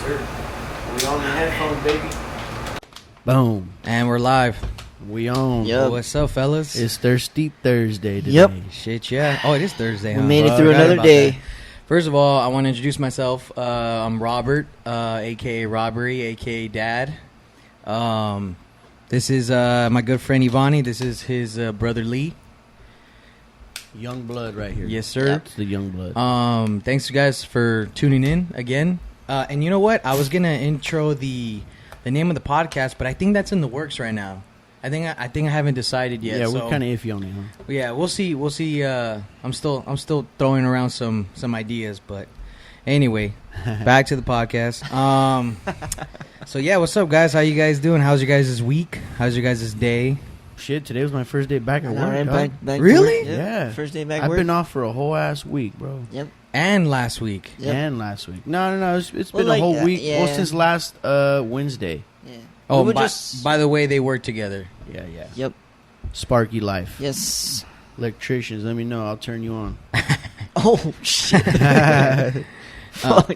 sir. We on the headphones, baby. Boom. And we're live. We on. Yep. What's up, fellas? It's Thirsty Thursday today. Yep. Shit, yeah. Oh, it is Thursday, We huh? made it through I forgot another about day. that. First of all, I want to introduce myself. I'm Robert, a.k.a. Robberryy, a.k.a. Dad. This is my good friend Evany. This is his brother Lee. Young blood right here. Yes, sir. It's the young blood. Thanks, you guys, for tuning in again. And you know what? I was going to intro the name of the podcast, but I think that's in the works right now. I think I haven't decided yet. Yeah, so, we're kind of iffy on it, huh? Yeah, we'll see. We'll see. I'm still throwing around some ideas, but anyway, back to the podcast. So yeah, what's up, guys? How you guys doing? How's your guys' week? How's your guys' day? Shit, today was my first day back at work. Right, dog. back Really? to work. Yeah. First day back I've work. been off for a whole ass week, bro. Yep. And last week. Yep. And last week. No. It's Well, been like, a whole week. yeah. Well, since last Wednesday. Yeah. Oh, We were by the way, they work together. Yeah. Yep. Sparky life. Yes. Electricians, let me know. I'll turn you on. Oh shit. Fuck.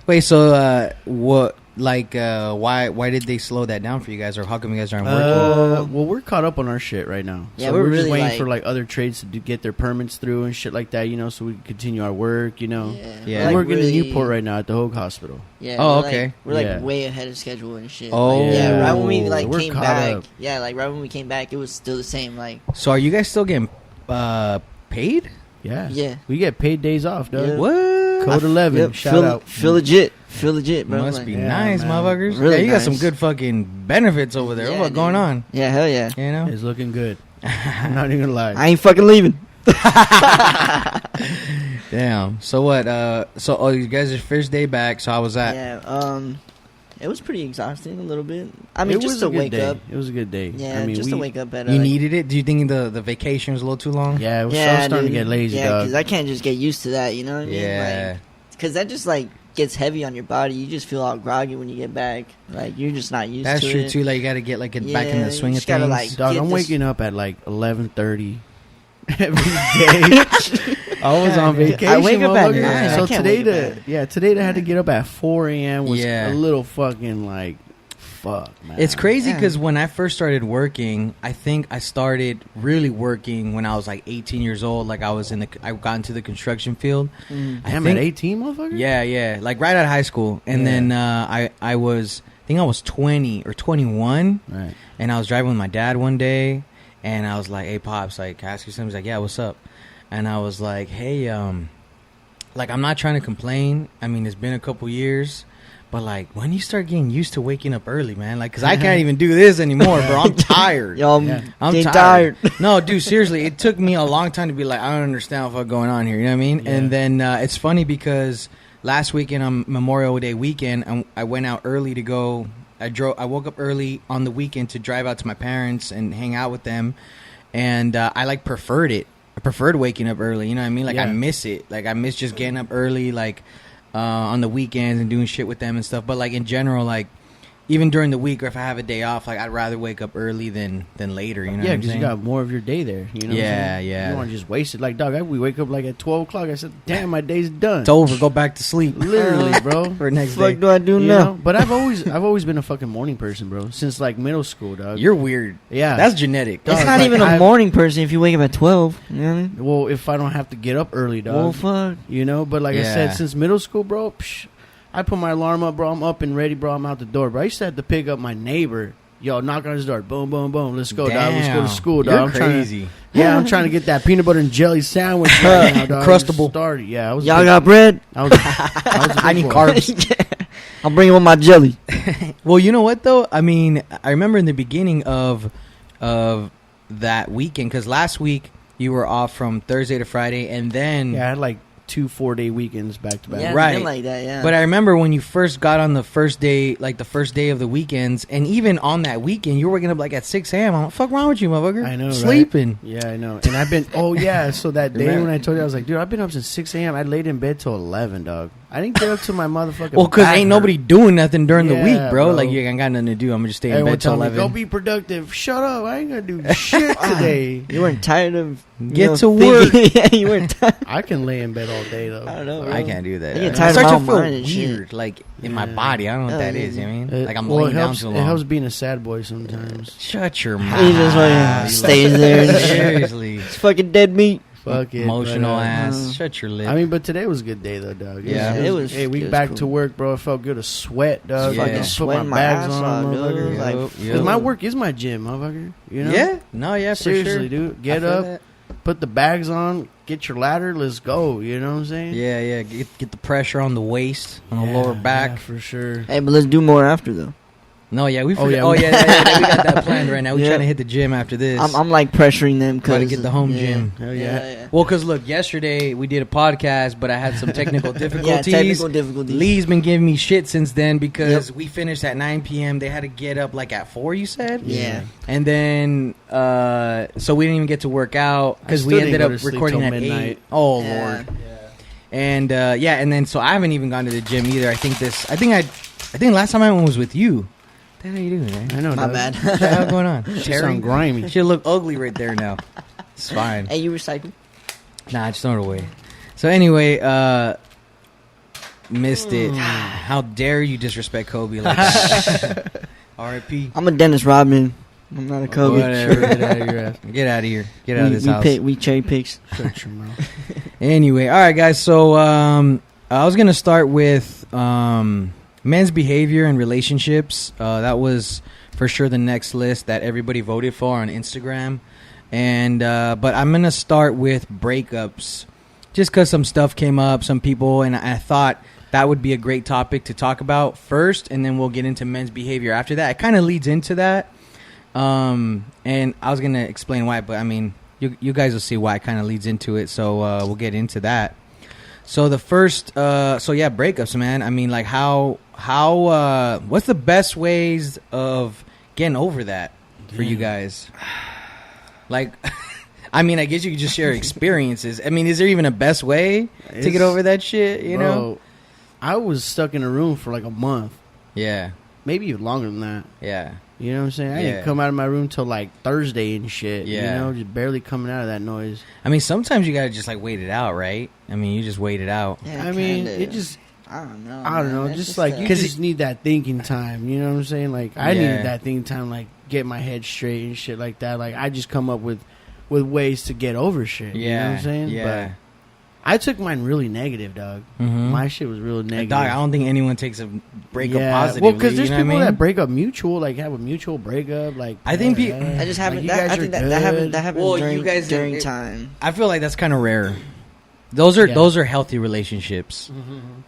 Wait, so what? Like, why did they slow that down for you guys, or how come you guys aren't working? Well, we're caught up on our shit right now. Yeah, so we're just really, waiting like- for like other trades to get their permits through and shit like that, you know, so we can continue our work, you know. Yeah. We're We're working really, in Newport right now at the Hoag Hospital. Yeah. Oh, we're okay. Like, we're like Yeah. way ahead of schedule and shit. Oh. Like, yeah. Right when we Yeah. We're came caught back. up. Yeah. Like right when we came back, it was still the same. Like. So are you guys still getting paid? Yeah. Yeah. We get paid days off, dog. Yeah. What? Code 11. Yep, Shout feel, out. Feel legit. Feel legit, bro. Must Like, be Yeah, nice, man. motherfuckers. Really yeah, you got some nice. good fucking benefits over there. Yeah, What's going dude. on? Yeah. Hell yeah. You know? It's looking good. I'm not even gonna lie. I ain't fucking leaving. Damn. So what? So you guys are first day back. So how was that? Yeah. It was pretty exhausting a little bit. I mean, It just was to a good wake day. up. It was a good day. Yeah, I mean, just to wake up at. You needed it? Do you think the vacation was a little too long? Yeah, it was Yeah, starting dude. to get lazy, Yeah, dog. because I can't just get used to that. You know what I mean? Yeah. Because that just like gets heavy on your body. You just feel all groggy when you get back. Like you're just not used That's to true it. too. Like you got to get back in Yeah, the swing you of just gotta, things. like, Dog, get I'm this- waking up at like 11:30 every day. I was on vacation. I wake up at motherfucker. 9. I So can't today, wake up today I had to get up at 4 a.m. was Yeah. a little fucking like, fuck, man. It's crazy Yeah. because when I first started working, I think I started really working when I was like 18 years old. Like I got into the construction field. Mm. I Damn, think- at 18, motherfucker. Yeah, like right out of high school, and Yeah. then I think I was 20 or 21, Right. and I was driving with my dad one day, and I was like, "Hey, pops, like, can I ask you something?" He's like, "Yeah, what's up?" And I was like, "Hey, like, I'm not trying to complain. I mean, it's been a couple years." But, like, when you start getting used to waking up early, man, like, because I can't even do this anymore, bro. I'm tired. Yo, I'm Yeah. I'm getting tired. tired. No, dude, seriously, it took me a long time to be like, I don't understand what's going on here. You know what I mean? Yeah. And then it's funny because last weekend on Memorial Day weekend, I went out early to go. I woke up early on the weekend to drive out to my parents and hang out with them. And I like preferred it. I preferred waking up early. You know what I mean? Like, Yeah. I miss it. Like, I miss just getting up early, like, on the weekends and doing shit with them and stuff. But, like, in general, like, even during the week or if I have a day off, like, I'd rather wake up early than later. You know Yeah, what I'm because you saying? got more of your day there. You know. what I'm Yeah, saying? yeah. You don't want to just waste it. Like, dog, we wake up like at 12 o'clock. I said, damn, my day's done. It's over. Go back to sleep. Literally, bro. For next Fuck day. do I do You now? know? But I've always been a fucking morning person, bro. Since like middle school, dog. You're weird. Yeah. That's genetic. That's Dog, not like, even a I've- morning person if you wake up at 12. You know what I mean? Well, if I don't have to get up early, dog. Well, fuck. You know, but like I Yeah. said, since middle school, bro, I put my alarm up, bro. I'm up and ready, bro. I'm out the door, bro. I used to have to pick up my neighbor. Yo, knock on his door. Boom, boom, boom. Let's go, dog. Let's go to Damn. school, dog. You're I'm trying to- crazy. yeah, I'm trying to get that peanut butter and jelly sandwich right now, dog. Crustable. Started. Yeah, I was. Y'all got bread? I was a I big need boy. carbs. I'll bring it with my jelly. Well, you know what though? I mean, I remember in the beginning of that weekend, because last week you were off from Thursday to Friday, and then Yeah, I had like 2 4-day weekends back to back. Yeah, Right. right. Like that, yeah. But I remember when you first got on the first day, like the first day of the weekends, and even on that weekend, you were waking up like at 6 a.m. I'm like, fuck wrong with you, motherfucker? I know, right? Sleeping. Yeah, I know. And I've been. Oh yeah. So that day Remember? when I told you, I was like, dude, I've been up since 6 a.m. I laid in bed till 11, dog. I didn't get up to my motherfucking. Well, because back ain't hurt. nobody doing nothing during the Yeah, week, bro. bro. Like, you ain't got nothing to do. I'm gonna just stay in Everyone bed till tell me, 11. go be productive. Shut up. I ain't gonna do shit today. You weren't tired of Get to work. yeah, you weren't tired. I can lay in bed all day though. I don't know, bro. I can't do that. I get I tired start of to my feel mind and weird, shit. like in my body. I don't know what that is. You know what I mean? Like I'm well, laying it down helps, too It long. helps being a sad boy sometimes. Shut your He mouth. just fucking stays there and shit. Seriously. It's fucking dead meat. Fuck it. Emotional but, ass. Shut your lip. I mean, but today was a good day though, dog. Yeah. It was- Hey, it we was back cool. to work, bro. It felt good to sweat, dog. Yeah. Fucking Fucking put sweating my my bags ass on, off, motherfucker. dude. Like, Because my work is my gym, motherfucker. You know? Yeah. No, yeah, for Seriously, sure. dude. Get I feel up, that. put the bags on, get your ladder, let's go. You know what I'm saying? Yeah, yeah. Get the pressure on the waist, on the Yeah, lower back. yeah, for sure. Hey, but let's do more after though. No, yeah, we. Oh, yeah. Oh, yeah. We got that planned right now. We Yeah. trying to hit the gym after this. I'm like pressuring them Try because to get the home gym. Hell yeah. Well, because look, yesterday we did a podcast, but I had some technical Yeah, difficulties. technical difficulties. Lee's been giving me shit since then because we finished at 9 p.m. They had to get up like at 4, you said? Yeah. And then, so we didn't even get to work out because I we still ended didn't up go to sleep recording till at midnight. 8. Oh, Yeah. Lord. And, and then, so I haven't even gone to the gym either. I think last time I went was with you. What the hell are you doing, man? I know, My dog. bad. What the hell going on? You sound grimy. Should look ugly right there now. It's fine. Hey, you recycle? Nah, just throw it away. So anyway, missed it. How dare you disrespect Kobe like that? R.I.P. I'm a Dennis Rodman. I'm not a Kobe. Whatever. Get out of your ass. Get out of here. Get out of this house. We cherry picks. Shut your mouth. Anyway, all right, guys. So I was gonna start with men's behavior and relationships. That was for sure the next list that everybody voted for on Instagram. And but I'm gonna start with breakups, just because some stuff came up, some people, and I thought that would be a great topic to talk about first, and then we'll get into men's behavior after that. It kind of leads into that, and I was gonna explain why, but I mean, you guys will see why it kind of leads into it. So we'll get into that. So the first, breakups, man. I mean, like how what's the best ways of getting over that for you guys? Like, I mean, I guess you could just share experiences. I mean, is there even a best way to get over that shit, you know? I was stuck in a room for like a month. Yeah. Maybe even longer than that. Yeah. You know what I'm saying? I Yeah. didn't come out of my room till like Thursday and shit. Yeah. You know, just barely coming out of that noise. I mean, sometimes you got to just, like, wait it out, right? I mean, you just wait it out. Yeah, I mean, kinda. it just, I don't know. I don't know. man. It's Just like, you 'Cause just need that thinking time. You know what I'm saying? Like, I Yeah. needed that thinking time, like, get my head straight and shit like that. Like, I just come up with ways to get over shit. Yeah. You know what I'm saying? Yeah. But I took mine really negative, dog. Mm-hmm. My shit was real negative. Dog, I don't think anyone takes a breakup positively. Well, because there's you know people what I mean? that break up mutual, like have a mutual breakup. Like I think I just haven't. Like, you I guys think are that happened. good. That happened Well, during, you guys- during it- time. I feel like that's kind of rare. Those are Yeah. healthy relationships.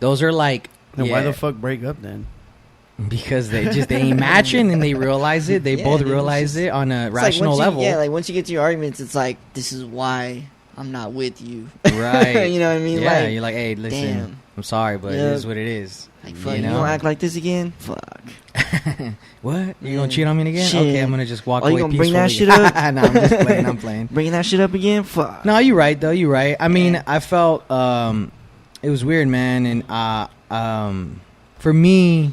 Those are like, Then why yeah. the fuck break up then? Because they ain't matching and they realize it. They Yeah, both dude, it's realize just- it on a It's like rational once you- level. Yeah, like once you get to your arguments, it's like this is why I'm not with you. Right. You know what I mean? Yeah, Like, you're like, hey, listen, damn. I'm sorry, but Yeah. it is what it is. Like, You fuck, you know? don't act like this again? Fuck. What? You Yeah. gonna cheat on me again? Shit. Okay, I'm gonna just walk Oh, you away gonna bring that peacefully. shit up? No, I'm just playing. I'm playing. Bringing that shit up again? Fuck. No, you're right though. You're right. I mean, Yeah. I felt it was weird, man, and for me,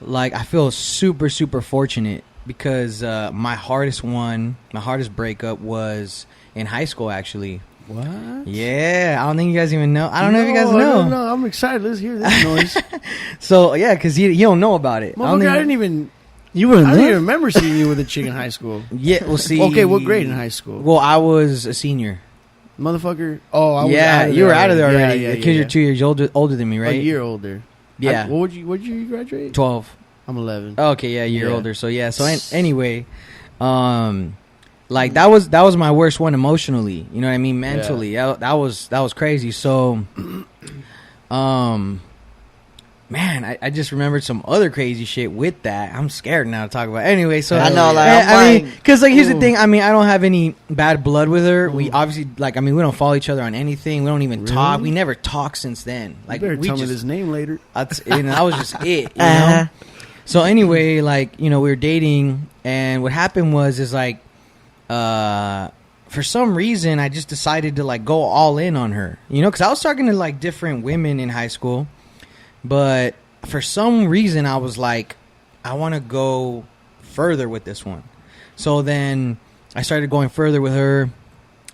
like I feel super fortunate because my hardest breakup was in high school, actually. What? Yeah, I don't think you guys even know. I don't know if you guys know. No, I'm excited. Let's hear this noise. So yeah, because you don't know about it. Motherfucker, I didn't even. You were I in didn't even there? remember seeing you with a chick in high school. Yeah, we'll see. Okay, what grade in high school? Well, I was a senior. Motherfucker. Oh, I was Yeah, out of you there were out of there already. already. Yeah, Because you're 2 years older than me, right? A year older. Yeah. What year you graduate? 12. I'm 11. Okay, yeah, a year Yeah. older. So yeah, anyway, like that was my worst one emotionally. You know what I mean? Mentally, that was crazy. So, man, I just remembered some other crazy shit with that. I'm scared now to talk about. Anyway, so I know, like, I I'm mean, like, because like here's the ooh. thing. I mean, I don't have any bad blood with her. We Ooh. obviously like. I mean, we don't follow each other on anything. We don't even Really? talk. We never talked since then. Like You better we tell me just. his name later. That was just it. You know. Uh-huh. So anyway, like, you know, we were dating, and what happened was like, for some reason, I just decided to like go all in on her, you know, because I was talking to like different women in high school, but for some reason I was like, I want to go further with this one. So then I started going further with her,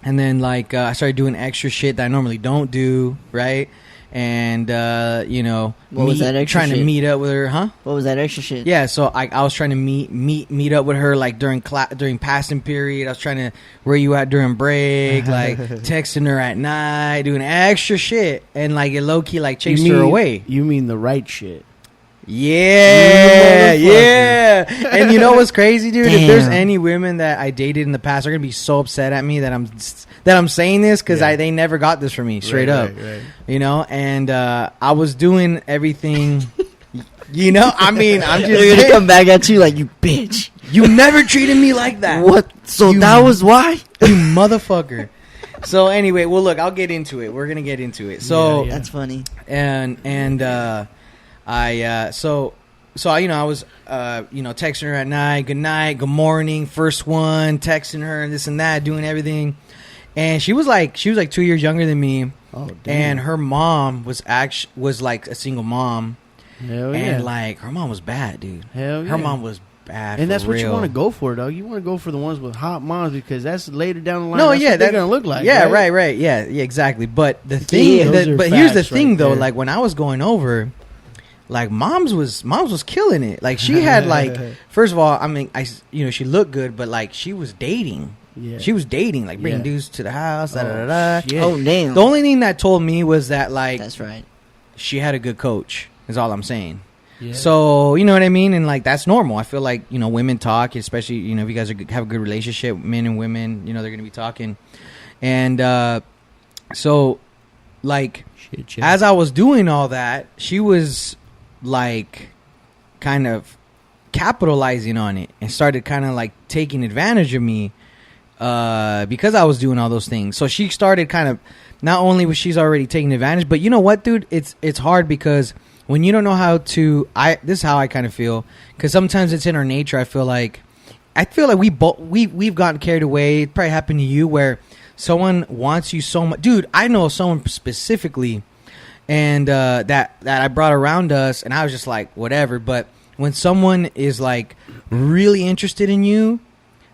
and then like I started doing extra shit that I normally don't do, right? And you know, What was that extra trying shit? to meet up with her, huh? What was that extra shit? Yeah, so I was trying to meet up with her like during passing period. I was trying to where you at during break, like texting her at night, doing extra shit, and like it low key like chased her away. You mean the right shit? Yeah, yeah. And you know what's crazy, dude? Damn. If there's any women that I dated in the past, they're gonna be so upset at me that I'm saying this because they never got this from me straight up. Right. You know, and I was doing everything. You know, I mean, I'm just They're gonna come back at you like, you bitch. you never treated me like that. What? So You- that was why? You motherfucker. So anyway, well, look, I'll get into it. We're gonna get into it. So Yeah. That's funny. So you know, I was you know, texting her at night, good night, good morning, first one, texting her and this and that, doing everything. And she was like 2 years younger than me. Oh, damn. And her mom was like a single mom. Hell yeah. And like her mom was bad, dude. Hell yeah. Her mom was bad. And that's for what you real. want to go for, dog. You want to go for the ones with hot moms because that's later down the line. No, that's yeah, what they're that- gonna look like. Yeah, right. right, yeah, exactly. But the thing, those are but here's the facts thing, right though. there. Like when I was going over, like moms was killing it. Like she had like, first of all, I mean, she looked good, but like she was dating. Yeah. She was dating, like bringing Yeah. dudes to the house. Da, Oh, da, da, da. shit. Oh, damn. The only thing that told me was that like That's right. she had a good coach. Is all I'm saying. Yeah. So, you know what I mean? And, like, that's normal. I feel like, you know, women talk, especially, you know, if you guys have a good relationship, men and women, you know, they're going to be talking. And so, like, Shit, as I was doing all that, she was, like, kind of capitalizing on it and started kind of, like, taking advantage of me because I was doing all those things. So she started kind of, not only was she's already taking advantage, but you know what, dude? It's hard because when you don't know how to, this is how I kind of feel, because sometimes it's in our nature. I feel like we've gotten carried away. It probably happened to you where someone wants you so much, dude. I know someone specifically, and that I brought around us, and I was just like, whatever. But when someone is like really interested in you,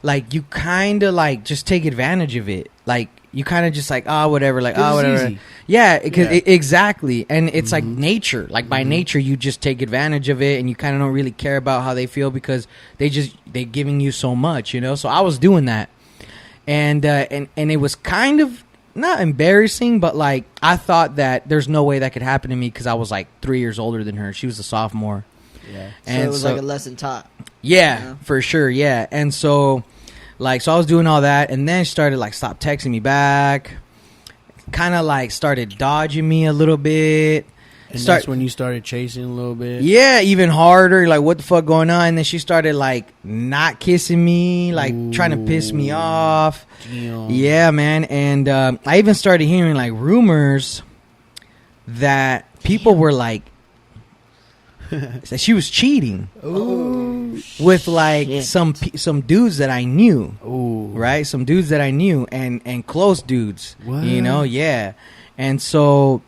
like you kind of like just take advantage of it, like. You kind of just like, whatever, like, 'Cause it's whatever. easy. Yeah, Yeah. exactly. And it's like nature. Like by nature, you just take advantage of it, and you kind of don't really care about how they feel because they're giving you so much, you know. So I was doing that, and it was kind of not embarrassing, but like I thought that there's no way that could happen to me because I was like 3 years older than her. She was a sophomore. Yeah. So it was like a lesson taught. Yeah, Yeah. for sure. Yeah, and so. Like, so I was doing all that, and then she started, like, stop texting me back. Kind of, like, started dodging me a little bit. And that's when you started chasing a little bit. Yeah, even harder. Like, what the fuck going on? And then she started, like, not kissing me, like, trying to piss me off. Damn. Yeah, man. And I even started hearing, like, rumors that people were, like, that she was cheating with like shit. some dudes that I knew, Ooh. right? Some dudes that I knew and close dudes, What? you know, yeah. And so,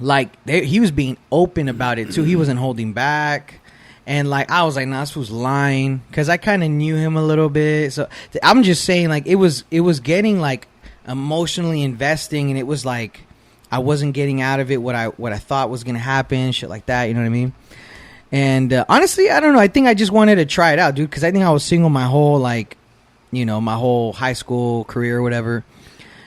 like, he was being open about it too. He wasn't holding back. And like I was like, nah, this was lying because I kind of knew him a little bit. So I'm just saying, like, it was getting like emotionally investing, and it was like I wasn't getting out of it what I thought was gonna happen, shit like that. You know what I mean? And honestly, I don't know. I think I just wanted to try it out, dude, because I think I was single my whole like, you know, my whole high school career or whatever.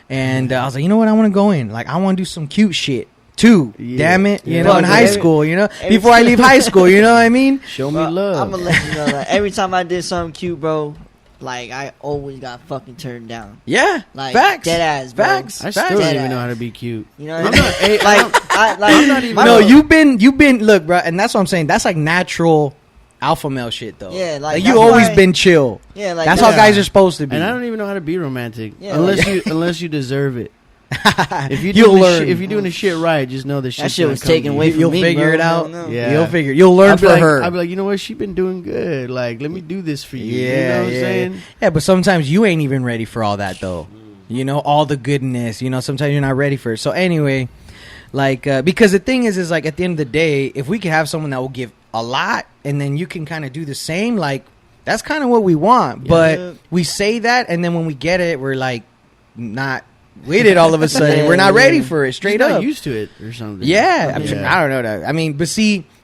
And I was like, you know what? I want to go in. Like, I want to do some cute shit too. Yeah. Damn it, you Yeah. know, in Fuck, high every- school, you know, every before I time- leave high school, you know what I mean? Show me love. I'm gonna let you know that every time I did something cute, bro, like I always got fucking turned down. Yeah, Like, facts, dead ass, bro. facts. I still facts. don't Dead even know ass. how to be cute. You know what I'm I mean? not- hey, I'm not even- my No, bro- you've been look, bro, and that's what I'm saying. That's like natural alpha male shit, though. Yeah, like, you that's always why- been chill. Yeah, like That's Yeah. how guys are supposed to be. And I don't even know how to be romantic Yeah, unless you deserve it. If you're You'll doing learn. if you're doing the shit right, just know that That shit was taken away from You'll me. figure bro. it out. No. Yeah. You'll figure. You'll learn for her. I'll be like, you know what? She been doing good. Like, let me do this for you. Yeah, You know what I'm yeah. saying? Yeah, but sometimes you ain't even ready for all that though. You know, all the goodness. You know, sometimes you're not ready for it. So anyway, like, because the thing is like at the end of the day, if we could have someone that will give a lot, and then you can kind of do the same, like that's kind of what we want. Yeah. But we say that, and then when we get it, we're like not with it all of a sudden. We're not ready for it. Straight Just up. not used to it or something. Yeah, I mean, Yeah. I don't know that. I mean,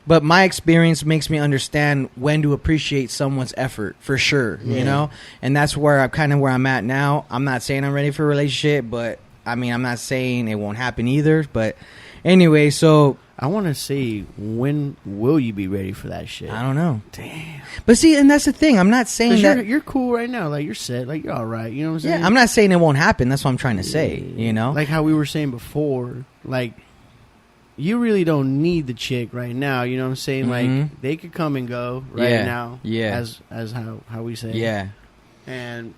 but my experience makes me understand when to appreciate someone's effort for sure. You know, and that's where I'm at now. I'm not saying I'm ready for a relationship, but I mean, I'm not saying it won't happen either. But anyway, so I want to say, when will you be ready for that shit? I don't know. Damn. But see, and that's the thing. I'm not saying that. You're cool right now. Like, you're set. Like, you're all right. You know what I'm saying? Yeah, I'm not saying it won't happen. That's what I'm trying to say. You know, Like how we were saying before, like, you really don't need the chick right now. You know what I'm saying? Mhm. Like, they could come and go right Yeah. now. Yeah. As how we say. yeah. And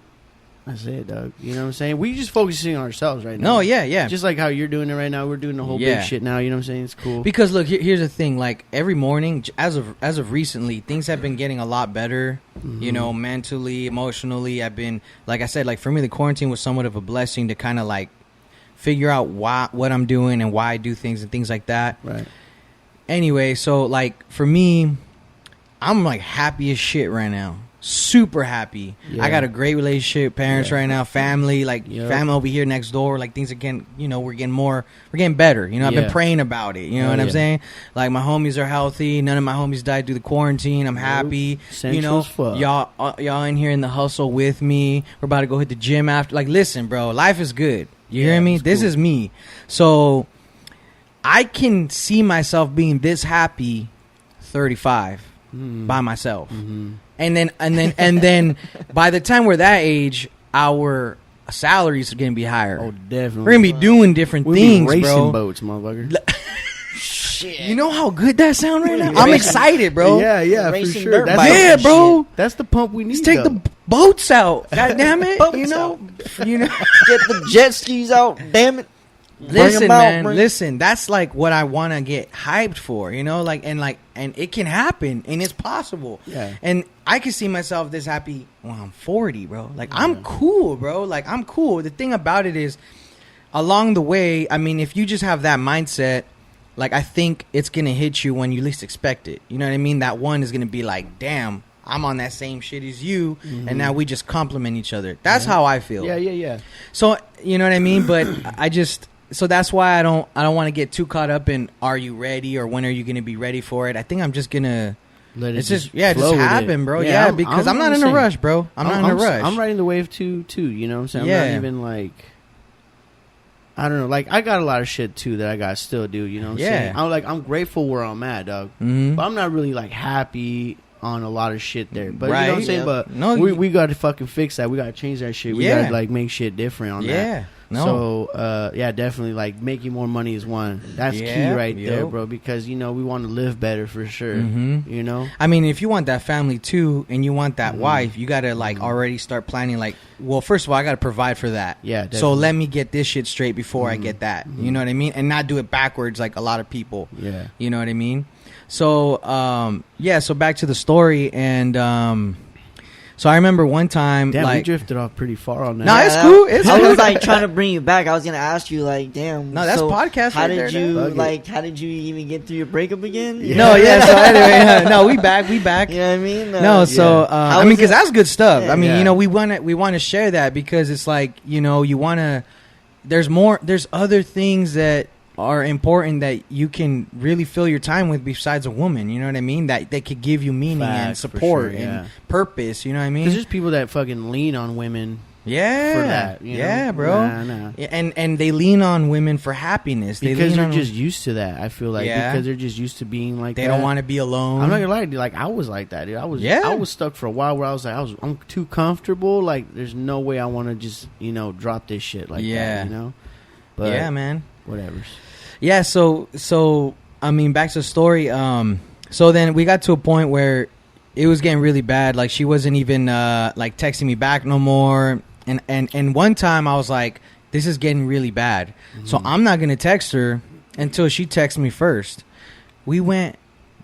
that's it, Doug. You know what I'm saying? We just focusing on ourselves right now. No, yeah. Just like how you're doing it right now. We're doing the whole Yeah. big shit now. You know what I'm saying? It's cool. Because look, here's the thing. Like every morning, as of recently, things have been getting a lot better. You know, mentally, emotionally. I've been, like I said, like for me, the quarantine was somewhat of a blessing to kind of like figure out what I'm doing and why I do things and things like that. Right. Anyway, so like for me, I'm like happy as shit right now. Super happy. Yeah. I got a great relationship, parents right now, family, like Yep. family over here next door. Like things are getting, you know, we're getting better. You know, I've been Yeah. praying about it. You know what I'm yeah. saying? Like my homies are healthy. None of my homies died due to quarantine. I'm happy. Central You know, as fuck. y'all in here in the hustle with me. We're about to go hit the gym after. Like, listen, bro, life is good. You hear me? it's This cool. is me. So I can see myself being this happy 35 by myself. And then by the time we're that age, our salaries are gonna be higher. Oh, definitely. We're gonna be doing different We'll things, be racing bro. boats, motherfucker. Shit. You know how good that sound right now? I'm excited, bro. Yeah, for Racing sure. dirt That's bikes Yeah, and bro. That's the pump we need. Let's take though. the boats out. God damn it. Boats You know. Get the jet skis out. Damn it. Listen, 'em out, man. bring- Listen, that's like what I want to get hyped for, you know, and it can happen and it's possible. Yeah. And I can see myself this happy when I'm 40, bro. Like I'm cool, bro. Like I'm cool. The thing about it is, along the way, I mean, if you just have that mindset, like I think it's gonna hit you when you least expect it. You know what I mean? That one is gonna be like, damn, I'm on that same shit as you, and now we just compliment each other. That's how I feel. Yeah. So you know what I mean, but so that's why I don't want to get too caught up in are you ready or when are you going to be ready for it. I think I'm just gonna Let it it's just just flow with happen, it. bro. Yeah, because I'm not in a the same. rush, bro. I'm not in a rush. I'm riding the wave too. You know what I'm saying? Yeah. I'm not even like. I don't know. Like I got a lot of shit too that I got to still do. You know what I'm saying? I'm grateful where I'm at, dog. Mhm. But I'm not really like happy on a lot of shit there. But you know what I'm Right. saying? Yeah. But No, we got to fucking fix that. We got to change that shit. We Yeah. got to like make shit different on that. Yeah. No. So yeah, definitely like making more money is one. That's key Yeah, right there, yep. bro. Because you know we want to live better for sure. Mhm. You know. I mean, if you want that family too, and you want Mm-hmm. that wife, you gotta like already start planning. Like, well, first of all, I gotta provide for that. Yeah, So definitely. let me get this shit straight before I get that. You know what I mean? And not do it backwards like a lot of people. Yeah. You know what I mean? So yeah. So back to the story, and so I remember one time, Damn, we like, drifted off pretty far on that. No, it's cool. It's I cool. was like trying to bring you back. I was gonna ask you, like, damn. No, that's so podcast How right did there, you Fuck it. How did you even get through your breakup again? No, yeah. So anyway, no, we back. You know what I mean? No, so How I mean, was because it? that's good stuff. Yeah. I mean, Yeah. you know, we want to share that because it's like, you know, you want to. There's other things that are important that you can really fill your time with besides a woman. You know what I mean? That could give you meaning and Facts, for support sure, yeah. and purpose. You know what I mean? Because there's people that fucking lean on women Yeah, for that. You know? yeah, bro. Nah. Yeah, and they lean on women for happiness. They Because lean they're on, just used to that. I feel like Yeah. because they're just used to being like they that. don't want to be alone. I'm not gonna lie, dude. Like I was like that, dude. I Yeah. was stuck for a while where I was like, I'm too comfortable. Like there's no way I want to just drop this shit like Yeah. that. But Yeah, man. whatever. Yeah, so I mean, back to the story. So then we got to a point where it was getting really bad. Like she wasn't even like texting me back no more. And one time I was like, this is getting really bad. So I'm not going to text her until she texts me first. We went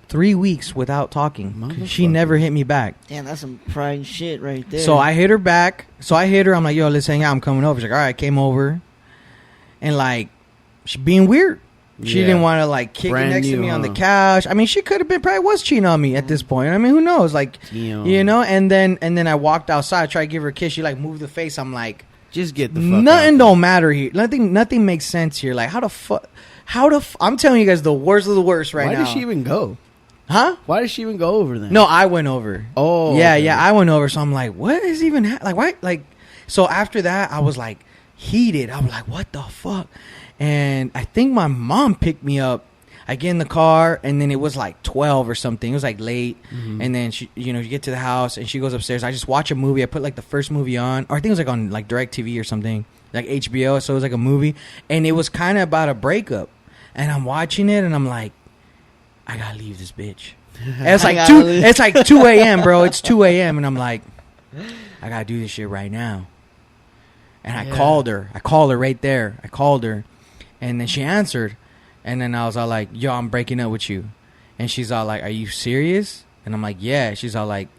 3 weeks without talking. She never hit me back. Damn, that's some pride shit right there. So I hit her back. I'm like, yo, let's hang out. I'm coming over. She's like, all right, I came over. And like, she being weird. She didn't want to like kick it next to me on the couch. I mean, she could have been probably was cheating on me at this point. I mean, who knows? Like, you know. And then I walked outside, tried to give her a kiss. She like moved the face. I'm like, just get the fuck nothing out. Don't matter here. Nothing makes sense here. Like, how the fuck? I'm telling you guys the worst of the worst right now. Why did she even go? Huh? Why did she even go over there? No, I went over. Oh, yeah, okay. yeah, I went over. So I'm like, what is even like? Why? Like, so after that, I was like heated. I was like, what the fuck? And I think my mom picked me up. I get in the car, and then it was like 12 or something. It was like late, and then she, you get to the house, and she goes upstairs. I just watch a movie. I put like the first movie on, or I think it was like on like DirecTV or something, like HBO. So it was like a movie, and it was kind of about a breakup. And I'm watching it, and I'm like, I gotta leave this bitch. And it's like It's like 2 a.m., bro. It's 2 a.m., and I'm like, I gotta do this shit right now. And I called her. I called her right there. I called her, and then she answered. And then I was all like, yo, I'm breaking up with you. And she's all like, are you serious? And I'm like, yeah. She's all like,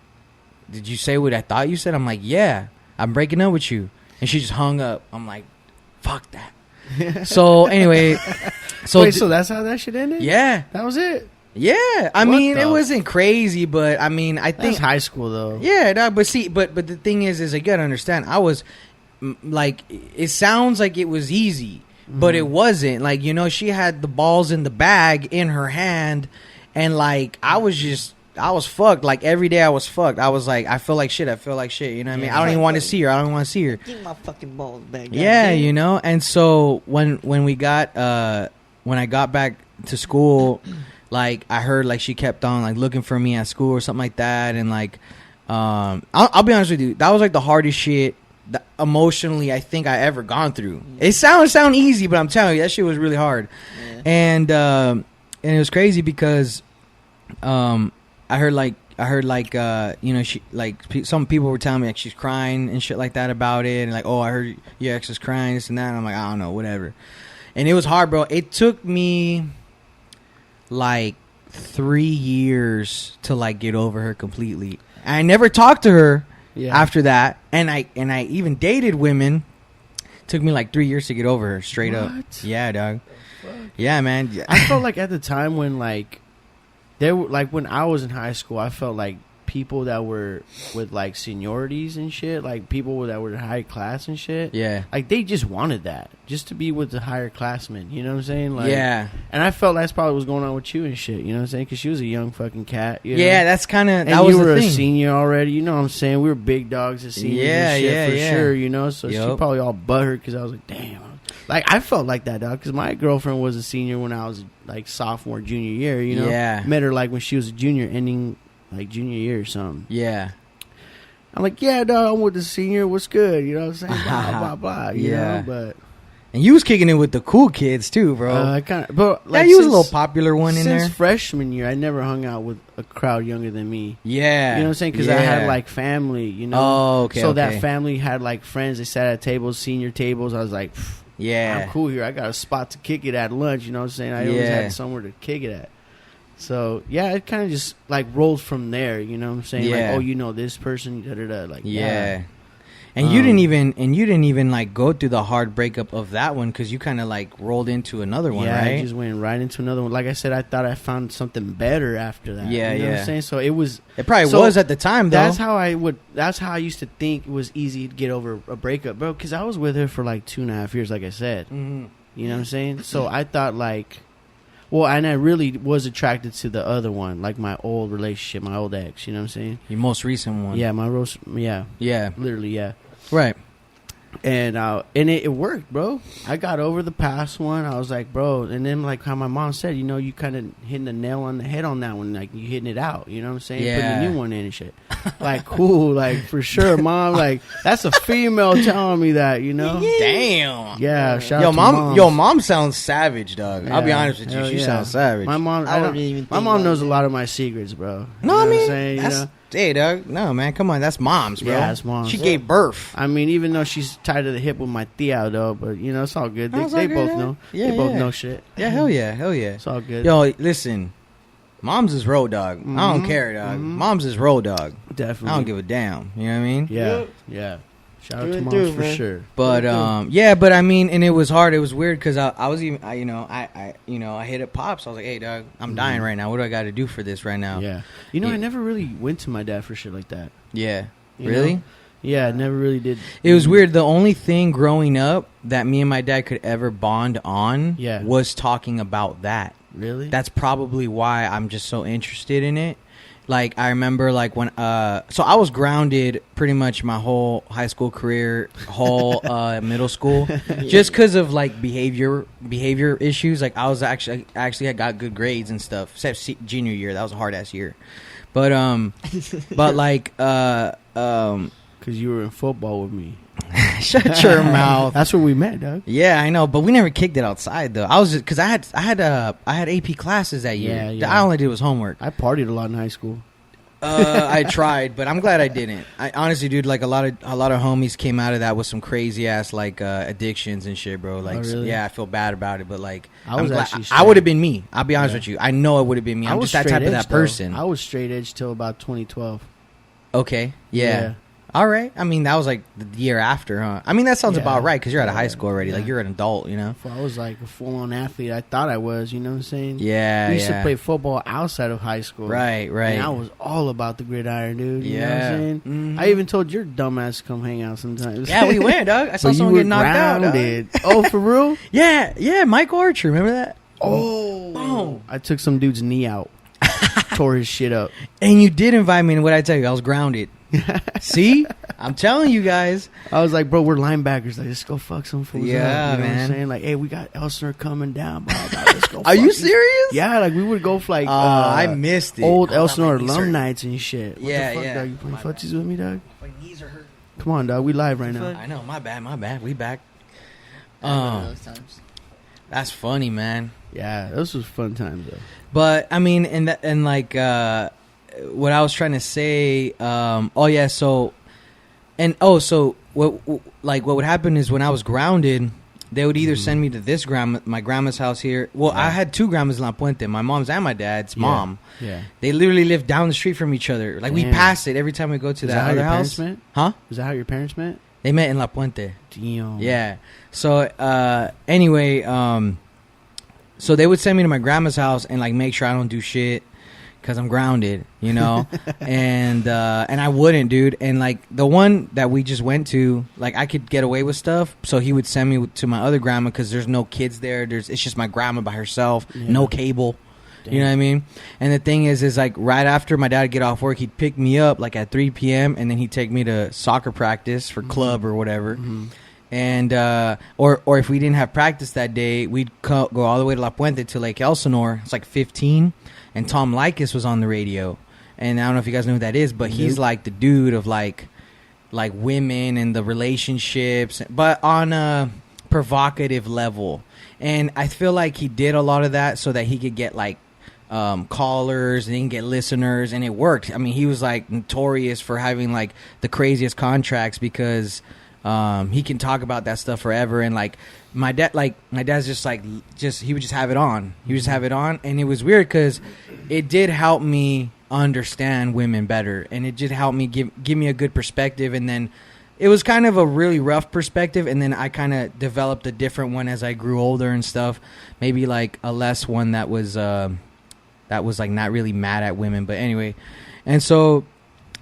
did you say what I thought you said? I'm like, yeah, I'm breaking up with you. And she just hung up. I'm like, fuck that. So anyway, so that's how that shit ended? Yeah. That was it? Yeah. I mean, it wasn't crazy, but I mean, I think. That's high school, though. Yeah, no, but see, but the thing is I gotta understand, I was, like, it sounds like it was easy. But it wasn't. Like, she had the balls in the bag in her hand, and like I was fucked. Like every day I was fucked. I was like, I feel like shit. You know what I mean? I don't even want to see her. I don't want to see her. Get my fucking balls back. Yeah, And so when I got back to school, like I heard like she kept on like looking for me at school or something like that, and like I'll be honest with you, that was like the hardest shit that emotionally I think I ever gone through. It sound easy, but I'm telling you, that shit was really hard. Yeah. And it was crazy because I heard like she like some people were telling me like she's crying and shit like that about it, and like, oh, I heard your ex is crying, this and that, and I'm like, I don't know, whatever. And it was hard, bro. It took me like 3 years to like get over her completely. I never talked to her after that, and I even dated women. Took me like 3 years to get over her straight up. Yeah, dog. Yeah, man. I felt like at the time when like there were like when I was in high school, I felt like people that were with like seniorities and shit, like people that were high class and shit. Yeah, like they just wanted that, just to be with the higher classmen. You know what I'm saying? Like, yeah. And I felt that's probably what's going on with you and shit. You know what I'm saying? Because she was a young fucking cat. You know? Yeah, that's kind of. And you were a senior already. You know what I'm saying? We were big dogs as seniors. And shit for sure. You know, so she probably all butthurt because I was like, damn. Like I felt like that, dog. Because my girlfriend was a senior when I was like sophomore, junior year. You know, met her like when she was a junior, ending like junior year or something. Yeah. I'm like, yeah, dog, I'm with the senior. What's good? You know what I'm saying? Blah, blah, blah. You know, but. And you was kicking it with the cool kids, too, bro. But like, you was a little popular one in there. Since freshman year, I never hung out with a crowd younger than me. Yeah. You know what I'm saying? Because I had, like, family, you know? Oh, okay. So that family had, like, friends. They sat at tables, senior tables. I was like, I'm cool here. I got a spot to kick it at lunch. You know what I'm saying? I always had somewhere to kick it at. So, yeah, it kind of just, like, rolls from there, you know what I'm saying? Like, oh, you know this person, da-da-da, like, And you didn't even, like, go through the hard breakup of that one because you kind of, like, rolled into another one, right? Yeah, I just went right into another one. Like I said, I thought I found something better after that. Yeah, you know what I'm saying? So, it was... It probably was at the time, though. That's how I used to think it was easy to get over a breakup, bro, because I was with her for, like, 2.5 years, like I said. Mm-hmm. You know what I'm saying? So, I thought, like... Well, and I really was attracted to the other one, like my old relationship, my old ex. You know what I'm saying? Your most recent one. Yeah, literally, yeah. Right. And it worked, bro. I got over the past one. I was like, bro, and then like how my mom said, you know, you kind of hitting the nail on the head on that one, like you hitting it out. You know what I'm saying? Yeah. Putting a new one in and shit. Like, cool, like for sure, mom. Like that's a female telling me that, you know? Damn. Yeah. Shout out to mom. Yo, mom sounds savage, dog. Yeah. I'll be honest with you. She sounds savage. My mom. My mom knows a lot of my secrets, bro. No, I mean, saying, Hey, dog. No, man. Come on. That's mom's, bro. Yeah, that's mom's. She gave birth. I mean, even though she's tied to the hip with my tia, though, but, you know, it's all good. They both know. Yeah, they both know shit. Yeah, hell yeah. Hell yeah. It's all good. Yo, listen. Mom's is road dog. I don't care, dog. Mom's is road dog. Definitely. I don't give a damn. You know what I mean? Yeah. Shout out to moms for sure. But yeah, but I mean, and it was hard. It was weird because I was even, I hit up Pops. I was like, hey, dog, I'm dying right now. What do I got to do for this right now? Yeah. You know, I never really went to my dad for shit like that. Yeah. You really? know? Yeah, I never really did. It was weird. The only thing growing up that me and my dad could ever bond on was talking about that. Really? That's probably why I'm just so interested in it. Like, I remember, like, when, so I was grounded pretty much my whole high school career, whole middle school, just because of, like, behavior issues. Like, I was actually had got good grades and stuff, except junior year. That was a hard-ass year. But like, because you were in football with me. Shut your mouth. That's where we met, dog. Yeah, I know, but we never kicked it outside though. I was just because I had AP classes that year. Yeah. I only did was homework. I partied a lot in high school. I tried, but I'm glad I didn't. I honestly, dude, like a lot of homies came out of that with some crazy ass like addictions and shit, bro. Like, really? yeah, I feel bad about it, but like, I would have been me. I'll be honest with you. I know it would have been me. I'm just that type of that person. I was straight edge till about 2012. Okay, yeah. All right. I mean, that was like the year after, huh? I mean, that sounds about right because you're out of high school already. Like, you're an adult, you know? I was like a full-on athlete. I thought I was, you know what I'm saying? Yeah, We used to play football outside of high school. Right. And I was all about the gridiron, dude. You know what I'm saying? Mm-hmm. I even told your dumbass to come hang out sometimes. Yeah, we went, dog. I saw someone get knocked out, dog. Oh, for real? Yeah, Mike Archer. Remember that? Oh. Boom. I took some dude's knee out. Tore his shit up. And you did invite me, and what I tell you, I was grounded. See? I'm telling you guys. I was like, bro, we're linebackers. Like, let's go fuck some fools up. Yeah, you know man. what I'm saying? Like, hey, we got Elsinore coming down. Blah, blah, let's go. Are you serious? Yeah, like, we would go for, like, I missed it. Old Elsinore alum nights and shit. What Yeah, the fuck, dog? You playing footsies with me, dog? My knees are hurting. Come on, dog. We live right now. I know. My bad. We back. Those times. That's funny, man. Yeah, those was fun times, though. But, I mean, and like, what I was trying to say, what would happen is when I was grounded, they would either send me to my grandma's house here. Well, I had two grandmas in La Puente, my mom's and my dad's mom. Yeah. They literally lived down the street from each other. Like, we pass it every time we go to that other house. Huh? Is that how your parents met? They met in La Puente. Damn. Yeah. So, anyway, so they would send me to my grandma's house and, like, make sure I don't do shit. Because I'm grounded, you know, and I wouldn't, dude. And like the one that we just went to, like I could get away with stuff, so he would send me to my other grandma because there's no kids there. It's just my grandma by herself, no cable. Damn. You know what I mean? And the thing is like right after my dad would get off work, he'd pick me up like at 3 p.m. and then he'd take me to soccer practice for club or whatever. Mm-hmm. And or if we didn't have practice that day, we'd go all the way to La Puente to Lake Elsinore. It's like 15. And Tom Likas was on the radio, and I don't know if you guys know who that is, but he's like the dude of like women and the relationships, but on a provocative level. And I feel like he did a lot of that so that he could get like callers and he can get listeners, and it worked. I mean, he was like notorious for having like the craziest contracts because he can talk about that stuff forever. And like my dad's just he would just have it on. He would just have it on, and it was weird because it did help me understand women better, and it did help me give me a good perspective. And then it was kind of a really rough perspective, and then I kind of developed a different one as I grew older and stuff. Maybe like a less one that was like not really mad at women, but anyway. And so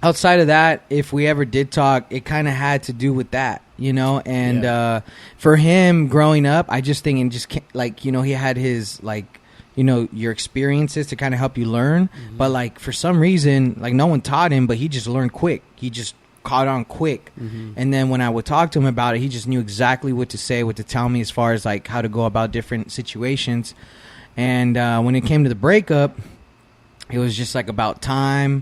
outside of that, if we ever did talk, it kind of had to do with that, you know. And for him growing up, I just think, and just like, you know, he had his like, you know, your experiences to kind of help you learn. Mm-hmm. But like for some reason, like no one taught him, but he just learned quick. He just caught on quick. Mm-hmm. And then when I would talk to him about it, he just knew exactly what to say, what to tell me as far as like how to go about different situations. And when it came to the breakup, it was just like about time,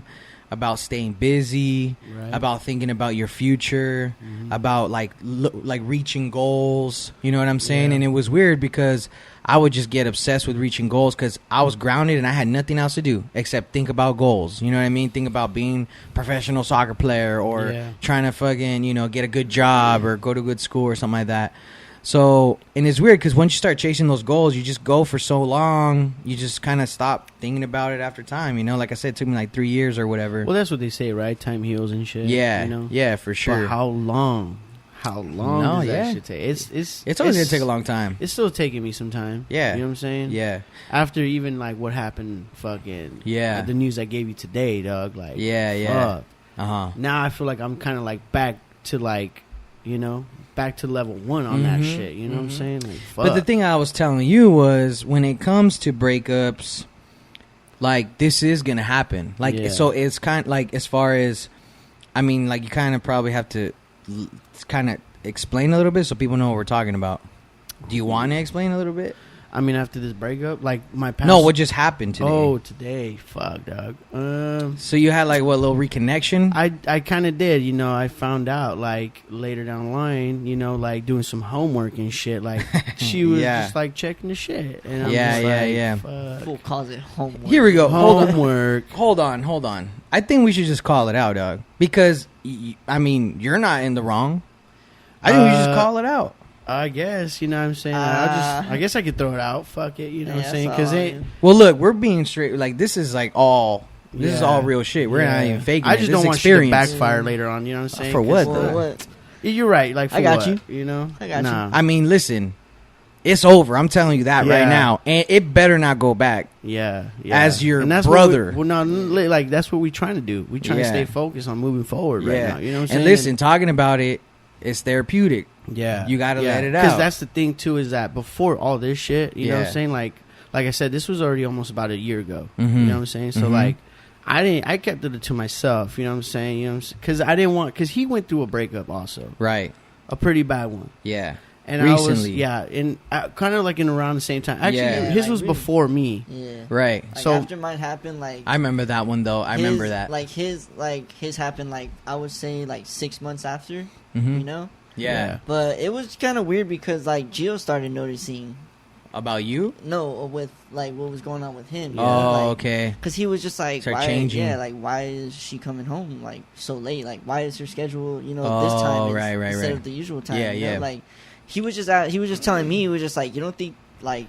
about staying busy, about thinking about your future, about like reaching goals. You know what I'm saying? Yeah. And it was weird because I would just get obsessed with reaching goals because I was grounded and I had nothing else to do except think about goals. You know what I mean? Think about being a professional soccer player or trying to fucking, you know, get a good job or go to a good school or something like that. So, and it's weird because once you start chasing those goals, you just go for so long, you just kind of stop thinking about it after time. You know, like I said, it took me like 3 years or whatever. Well, that's what they say, right? Time heals and shit. Yeah, you know? Yeah, for sure. But how long? How long does that shit take? It's always gonna take a long time. It's still taking me some time. Yeah, you know what I'm saying. Yeah. After even like what happened, fucking like the news I gave you today, dog. Like fuck. Now I feel like I'm kind of like back to like, you know, back to level 1 on that shit. You know what I'm saying? Like, fuck. But the thing I was telling you was when it comes to breakups, like this is gonna happen. Like so, it's kind of like as far as, I mean, like you kind of probably have to kind of explain a little bit so people know what we're talking about. Do you want to explain a little bit? I mean, after this breakup, like my past... No, what just happened today? Oh, today. Fuck, dog. So you had like what, little reconnection? I kind of did, you know. I found out like later down the line, you know, like doing some homework and shit. Like she was just like checking the shit. And I'm just like, fuck. Full closet homework. Here we go. Homework. Hold on. I think we should just call it out, dog. Because, I mean, you're not in the wrong. I think we should just call it out. I guess, you know what I'm saying. I guess I could throw it out. Fuck it, you know what I'm saying. Because well, look, we're being straight. Like this is like all. This is all real shit. We're not even faking. I just don't want shit to backfire later on. You know what I'm saying? For what? What? You're right. Like for I got what, you. You know, I got you. I mean, listen, it's over. I'm telling you that right now, and it better not go back. Yeah. As your that's brother. Well, no, like that's what we're trying to do. We trying to stay focused on moving forward right now. You know what I'm saying? And listen, talking about it, it's therapeutic. Yeah, you gotta let it out. Because that's the thing too, is that before all this shit, you know what I'm saying? Like I said, this was already almost about a year ago. You know what I'm saying? So like, I kept it to myself. You know what I'm saying? You know, because I didn't want, because he went through a breakup also, right? A pretty bad one. Yeah. And recently, and kind of like in around the same time. Actually, his was before me. Yeah, right. Like so after mine happened, like I remember that one though. I remember that. Like his happened, like I would say, like 6 months after. You know. Yeah. But it was kind of weird because like Gio started noticing about you. No, with like what was going on with him. Oh, like, okay. Because he was just like, start why, changing. Yeah, like why is she coming home like so late? Like why is her schedule, you know, this time instead of the usual time? Yeah, you know? Like he was just telling me, he was just like, you don't think like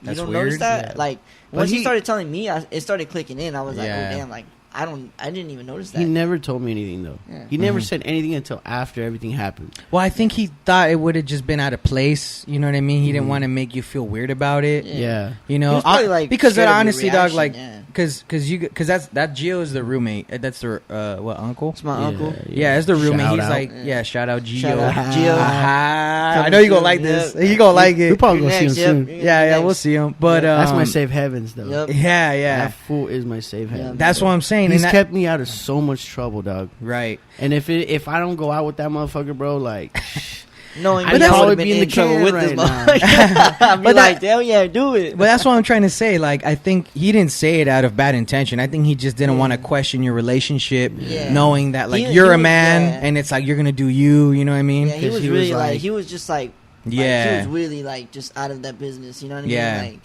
you don't notice that? Yeah. Like once he started telling me, it started clicking in. I was like, oh damn, like I didn't even notice that. He never told me anything though. Yeah. He never said anything until after everything happened. Well, I think he thought it would have just been out of place. You know what I mean? He didn't want to make you feel weird about it. Yeah. You know, like, because honestly, dog, like, because that Gio is the roommate. That's the what, uncle? It's my uncle. Yeah, it's the roommate. He's like, shout out Gio. Shout out Gio. I know you gonna like this. You gonna like it. We'll probably go see him soon. Yeah, we'll see him. But that's my safe heavens though. Yeah. That fool is my safe heaven. That's what I'm saying. He's kept me out of so much trouble, dog. Right. And if I don't go out with that motherfucker, bro, like, knowing I'd probably be in the trouble with this motherfucker. I'd be like, damn, yeah, do it. But that's what I'm trying to say. Like, I think he didn't say it out of bad intention. I think he just didn't want to question your relationship, knowing that like you're a man and it's like you're gonna do you. You know what I mean? Yeah, he was really like he was just like he was really like just out of that business. You know what I mean? Yeah. Like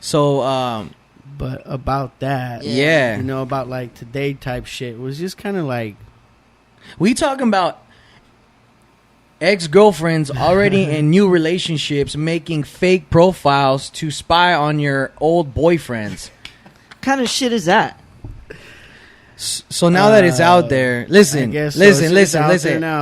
so. But about that, you know, about like today type shit was just kind of like, we talking about ex-girlfriends already in new relationships making fake profiles to spy on your old boyfriends. What kind of shit is that? So now that it's out there, listen. Now,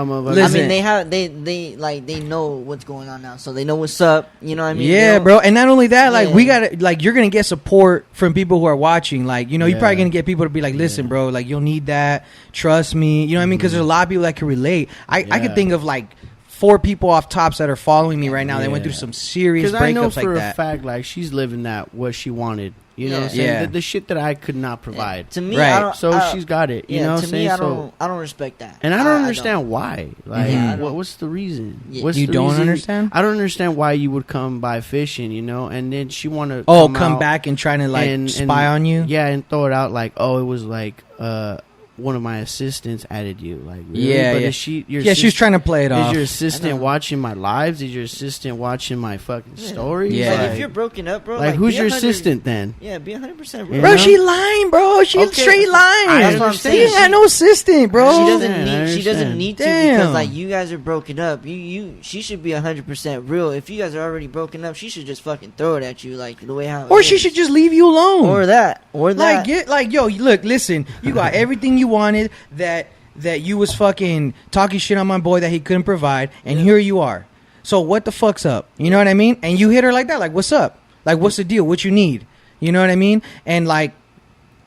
I mean, they know what's going on now, so they know what's up. You know what I mean? Yeah, bro. And not only that, like we gotta, like you're gonna get support from people who are watching. Like, you know, you're probably gonna get people to be like, listen, bro, like you'll need that. Trust me. You know what I mean? Because there's a lot of people that can relate. I can think of like 4 people off tops that are following me right now. They went through some serious breakups like that. Because I know for a fact, like she's living that what she wanted. You know what I'm saying? Yeah. The shit that I could not provide. To me, right. She's got it. You know what I'm saying? I don't respect that. And I don't understand why. Like, what's the reason? Yeah. You don't understand? I don't understand why you would come by fishing, you know, and then she want to come back and try to like spy on you? Yeah, and throw it out like, oh, it was like one of my assistants added you. Like, really? But is she? She was trying to play it off. Is your assistant watching my lives? Is your assistant watching my fucking stories? Yeah. Like, if you're broken up, bro. Like who's your assistant then? Yeah, be 100% real. Bro, she lying, bro. She's straight lying. That's what I'm saying. She ain't got no assistant, bro. She doesn't need to because like you guys are broken up. She should be 100% real. If you guys are already broken up, she should just fucking throw it at you like the way how. Or she should just leave you alone. Or that. Like yo, look, listen. You got everything you wanted. That you was fucking talking shit on my boy that he couldn't provide, and here you are. So what the fuck's up? You know what I mean? And you hit her like that, like what's up? Like what's the deal? What you need? You know what I mean? And like,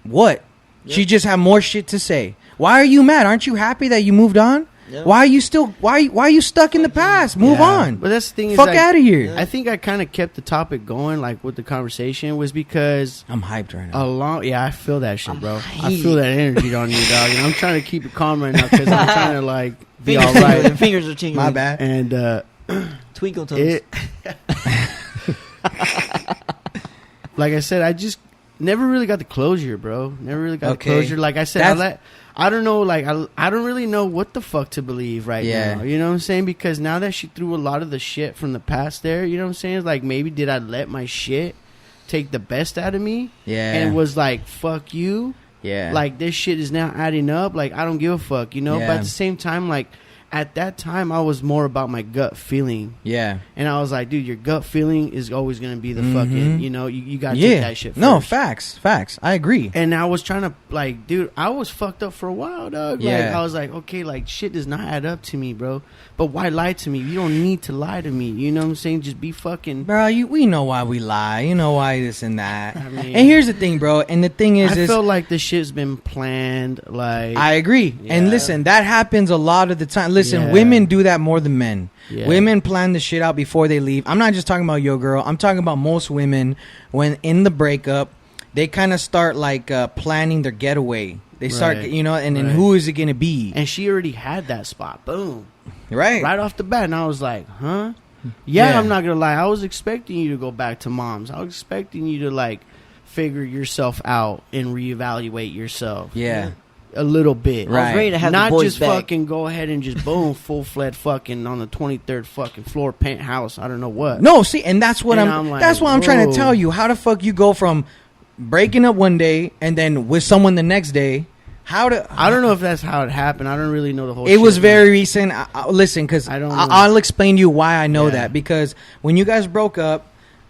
what? Yep. She just had more shit to say. Why are you mad? Aren't you happy that you moved on? Yep. Why are you still? Why are you stuck in the past? Move on. But that's the thing. Fuck out of here. I think I kind of kept the topic going, like with the conversation, was because I'm hyped right now. I feel that shit, bro. I feel that energy on you, dog. And I'm trying to keep it calm right now because I'm trying to like be all right. The fingers are tingling. My bad. And twinkle toes. Like I said, I just never really got the closure, bro. Never really got the closure. Like I said, I don't know, like, I don't really know what the fuck to believe right now. You know what I'm saying? Because now that she threw a lot of the shit from the past there, you know what I'm saying? It's like, maybe did I let my shit take the best out of me? Yeah. And was like, fuck you. Yeah. Like, this shit is now adding up. Like, I don't give a fuck, you know? Yeah. But at the same time, like, at that time, I was more about my gut feeling. Yeah. And I was like, dude, your gut feeling is always going to be the fucking, you know, you got to take that shit first. No, facts. I agree. And I was trying to, like, dude, I was fucked up for a while, dog. Yeah. Like, I was like, okay, like, shit does not add up to me, bro. But why lie to me? You don't need to lie to me. You know what I'm saying? Just be fucking... Bro, we know why we lie. You know why this and that. I mean, and here's the thing, bro. And the thing is... I feel like this shit's been planned, like... I agree. Yeah. And listen, that happens a lot of the time. Listen, women do that more than men. Yeah. Women plan the shit out before they leave. I'm not just talking about your girl. I'm talking about most women. When in the breakup, they kind of start like planning their getaway. They start, you know, and then who is it going to be? And she already had that spot. Boom. Right off the bat. And I was like, huh? Yeah, I'm not going to lie. I was expecting you to go back to mom's. I was expecting you to like figure yourself out and reevaluate yourself. Yeah. A little bit. Right. I was ready to have not the boys just back. Fucking go ahead and just boom, full-fledged fucking on the 23rd fucking floor penthouse. I don't know what. No, see, and that's what I'm like, that's what I'm trying to tell you. How the fuck you go from breaking up one day and then with someone the next day? I don't know if that's how it happened. I don't really know the whole It was very recent. Listen, because I'll explain to you why I know that. Because when you guys broke up,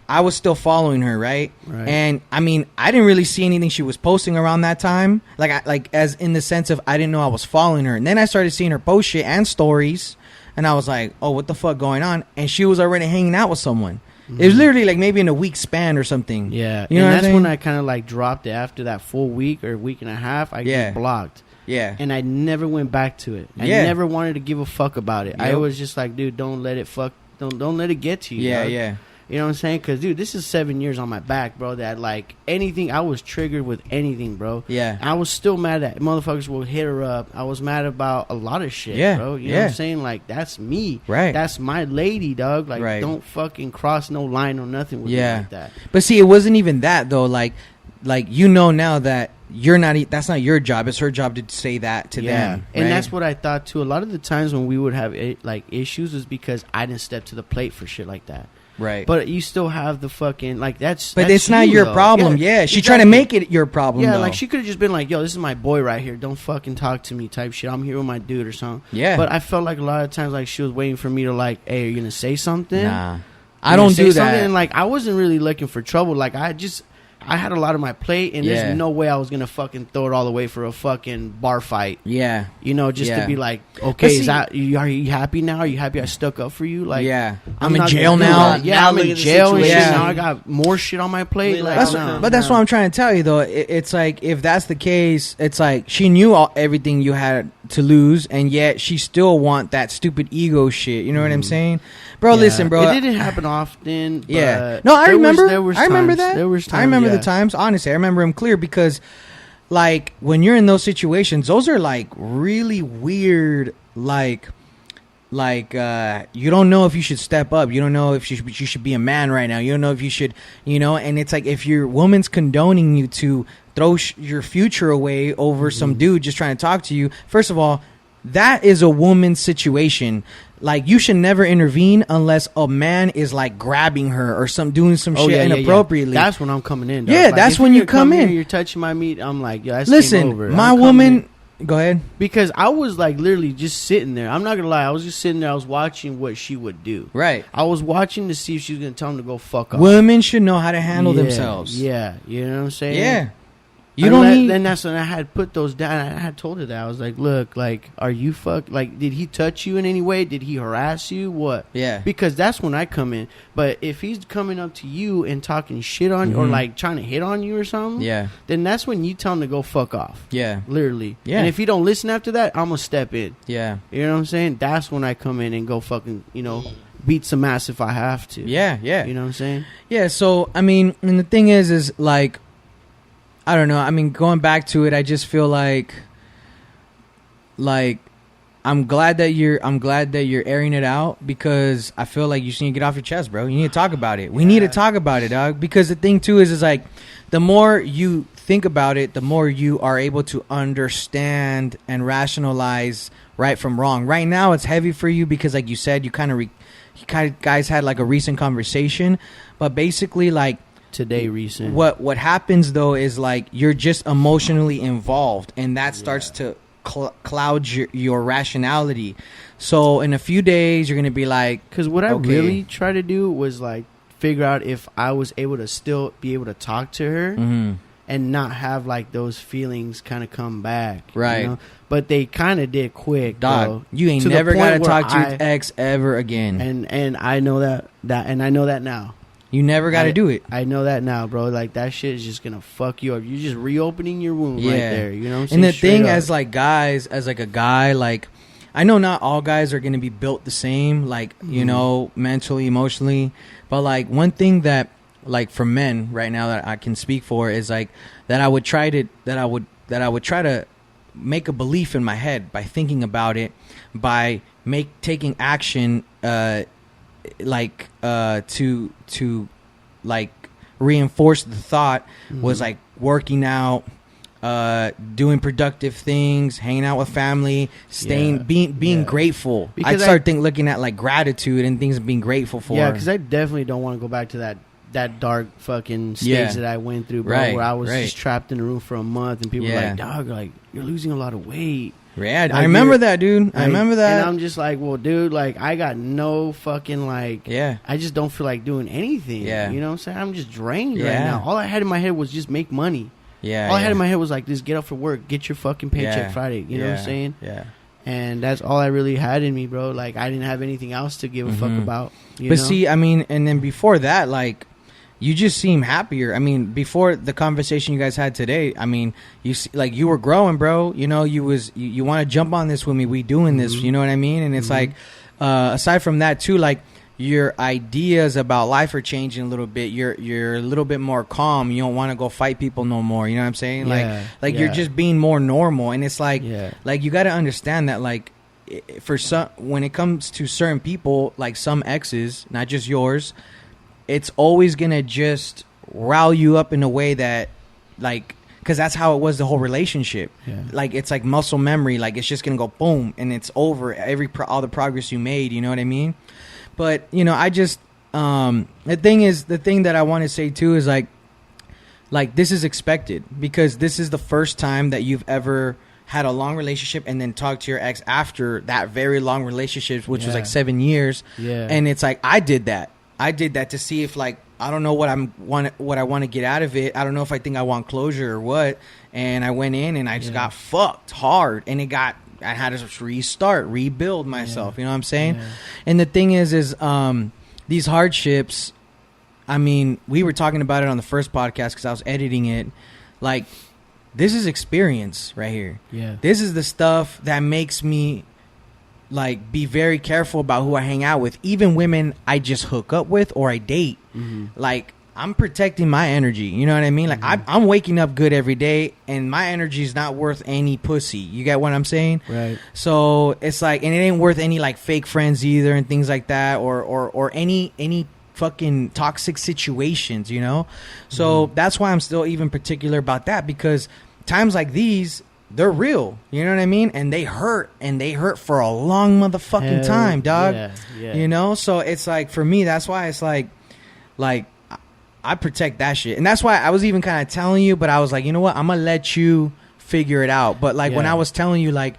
I was still following her, right? And I mean, I didn't really see anything she was posting around that time, like as in the sense of I didn't know I was following her. And then I started seeing her post shit and stories, and I was like, oh, what the fuck going on? And she was already hanging out with someone. It was literally like maybe in a week span or something. Yeah, you know, and that's when I kind of like dropped it after that full week or week and a half. I get blocked. Yeah, and I never went back to it. I never wanted to give a fuck about it. I was just like, dude, don't let it don't let it get to you. Yeah, dog. yeah. You know what I'm saying? Because, dude, this is 7 years on my back, bro, that, like, anything, I was triggered with anything, bro. Yeah. I was still mad that motherfuckers will hit her up. I was mad about a lot of shit, bro. You know what I'm saying? Like, that's me. Right. That's my lady, dog. Like, don't fucking cross no line or nothing with me like that. But, see, it wasn't even that, though. Like you know now that you're not, that's not your job. It's her job to say that to them. Right? And that's what I thought, too. A lot of the times when we would have, like, issues is because I didn't step to the plate for shit like that. Right. But you still have the fucking, like, that's... But that's it's not your problem. Yeah, she's trying to make it your problem, Yeah, though. like, she could have just been like, yo, this is my boy right here. Don't fucking talk to me type shit. I'm here with my dude or something. Yeah. But I felt like a lot of times, like, she was waiting for me to, like, hey, are you going to say something? Nah. I don't do that. And, like, I wasn't really looking for trouble. Like, I had a lot on my plate, and there's no way I was gonna fucking throw it all away for a fucking bar fight. Yeah, you know, just to be like, okay, are you happy now? Are you happy I stuck up for you? Like, I'm in jail now. Yeah, I'm in jail and shit. Now I got more shit on my plate. But that's what I'm trying to tell you, though. It's like, if that's the case, it's like she knew everything you had to lose, and yet she still want that stupid ego shit. You know what I'm saying? Bro, listen, bro. It didn't happen often. But no, I remember. I remember that. There was times, I remember the times. Honestly, I remember them clear because, like, when you're in those situations, those are like really weird, like like you don't know if you should step up. You don't know if you should be a man right now. You don't know if you should, and it's like if your woman's condoning you to throw your future away over some dude just trying to talk to you. First of all, that is a woman's situation. Like, you should never intervene unless a man is like grabbing her or doing some shit inappropriately. Yeah. That's when I'm coming in. Dog. Yeah, like, that's when you come in. You're touching my meat. I'm like, that's listen, over. My woman. Go ahead. Because I was like literally just sitting there. I'm not gonna lie. I was just sitting there. I was watching what she would do. Right. I was watching to see if she was gonna tell him to go fuck off. Women should know how to handle themselves. Yeah. You know what I'm saying? Yeah. You don't need. Then that's when I had put those down. I had told her that. I was like, look, like, are you like, did he touch you in any way? Did he harass you? What? Yeah. Because that's when I come in. But if he's coming up to you and talking shit on you or like trying to hit on you or something, then that's when you tell him to go fuck off. Yeah. Literally. Yeah. And if you don't listen after that, I'm going to step in. Yeah. You know what I'm saying? That's when I come in and go fucking, beat some ass if I have to. Yeah. Yeah. You know what I'm saying? Yeah. So, I mean, and the thing is like, I don't know. I mean, going back to it, I just feel like I'm glad that you're airing it out, because I feel like you just need to get off your chest, bro. You need to talk about it. We need to talk about it, dog. Because the thing too is like, the more you think about it, the more you are able to understand and rationalize right from wrong. Right now, it's heavy for you because, like you said, you guys had like a recent conversation, but basically like. Today recent. What happens though is like you're just emotionally involved, and that starts to cloud your rationality. So in a few days you're gonna be like, because what I really tried to do was like figure out if I was able to still be able to talk to her and not have like those feelings kind of come back, right? But they kind of did quick, dog. bro. You ain't never gotta talk to your ex ever again, and I know that and I know that now. You never got to do it. I know that now, bro. Like, that shit is just going to fuck you up. You're just reopening your wound right there. You know what I'm saying? And the thing as, like, guys, as, like, a guy, like, I know not all guys are going to be built the same, like, mentally, emotionally. But, like, one thing that, like, for men right now that I can speak for is, like, that I would try to make a belief in my head by thinking about it, by taking action, to like reinforce the thought was like working out, doing productive things, hanging out with family, being grateful. Because I start looking at like gratitude and things being grateful for. Yeah, because I definitely don't want to go back to that dark fucking stage that I went through, bro, where I was just trapped in a room for a month and people were like, dog, like, you're losing a lot of weight. Yeah, like, I remember that, dude. I remember that. And I'm just like, well, dude, like, I got no fucking, like, I just don't feel like doing anything. Yeah. You know what I'm saying? I'm just drained right now. All I had in my head was just make money. Yeah. All I had in my head was like, just get up for work, get your fucking paycheck Friday. You know what I'm saying? Yeah. And that's all I really had in me, bro. Like, I didn't have anything else to give a fuck about. You know? See, I mean, and then before that, like, you just seem happier. I mean, before the conversation you guys had today, I mean, you were growing, bro. You know, you want to jump on this with me. We doing this, you know what I mean? And it's like, aside from that too, like, your ideas about life are changing a little bit. You're a little bit more calm. You don't want to go fight people no more. You know what I'm saying? You're just being more normal. And it's like, like, you got to understand that, like, for some, when it comes to certain people, like some exes, not just yours, it's always going to just rile you up in a way that, like, because that's how it was the whole relationship. Yeah. Like, it's like muscle memory. Like, it's just going to go boom, and it's over. All the progress you made, you know what I mean? But, you know, I just, the thing that I want to say, too, is, like, this is expected. Because this is the first time that you've ever had a long relationship and then talked to your ex after that very long relationship, which was, like, 7 years. Yeah. And it's like, I did that to see if, like, I don't know what I want to get out of it. I don't know if I think I want closure or what. And I went in and I just got fucked hard, and I had to rebuild myself. You know what I'm saying? Yeah. And the thing is these hardships, I mean, we were talking about it on the first podcast because I was editing it. Like, this is experience right here. Yeah. This is the stuff that makes me, like, be very careful about who I hang out with. Even women I just hook up with or I date. Mm-hmm. Like, I'm protecting my energy. You know what I mean? Like I'm waking up good every day, and my energy is not worth any pussy. You get what I'm saying? Right. So it's like, and it ain't worth any like fake friends either, and things like that, or any fucking toxic situations. You know. So that's why I'm still even particular about that, because times like these, they're real, you know what I mean? And they hurt for a long motherfucking time, dog. Yeah. You know? So it's like, for me, that's why it's like I protect that shit. And that's why I was even kind of telling you, but I was like, you know what? I'm going to let you figure it out. But like when I was telling you, like,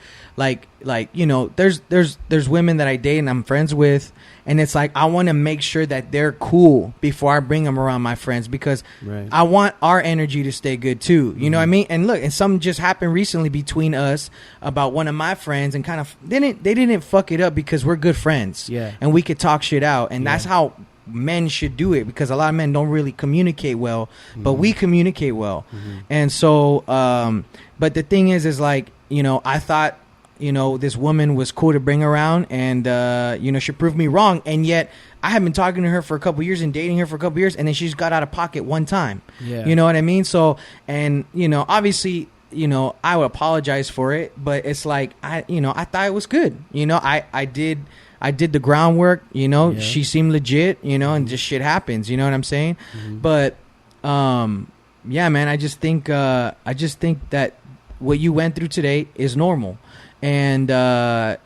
you know, there's women that I date and I'm friends with, and it's like, I want to make sure that they're cool before I bring them around my friends, because I want our energy to stay good too. You know what I mean? And look, and something just happened recently between us about one of my friends, and kind of they didn't fuck it up because we're good friends. Yeah. And we could talk shit out. And that's how men should do it, because a lot of men don't really communicate well, but we communicate well. And so, but the thing is like, you know, I thought, you know, this woman was cool to bring around, and you know, she proved me wrong. And yet I had been talking to her for a couple years and dating her for a couple years, and then she's got out of pocket one time. You know what I mean? So, and you know, obviously, you know, I would apologize for it, but it's like, I thought it was good. You know, I did the groundwork. You know, she seemed legit. You know, and just shit happens. You know what I'm saying? But yeah, man, I just think that what you went through today is normal. And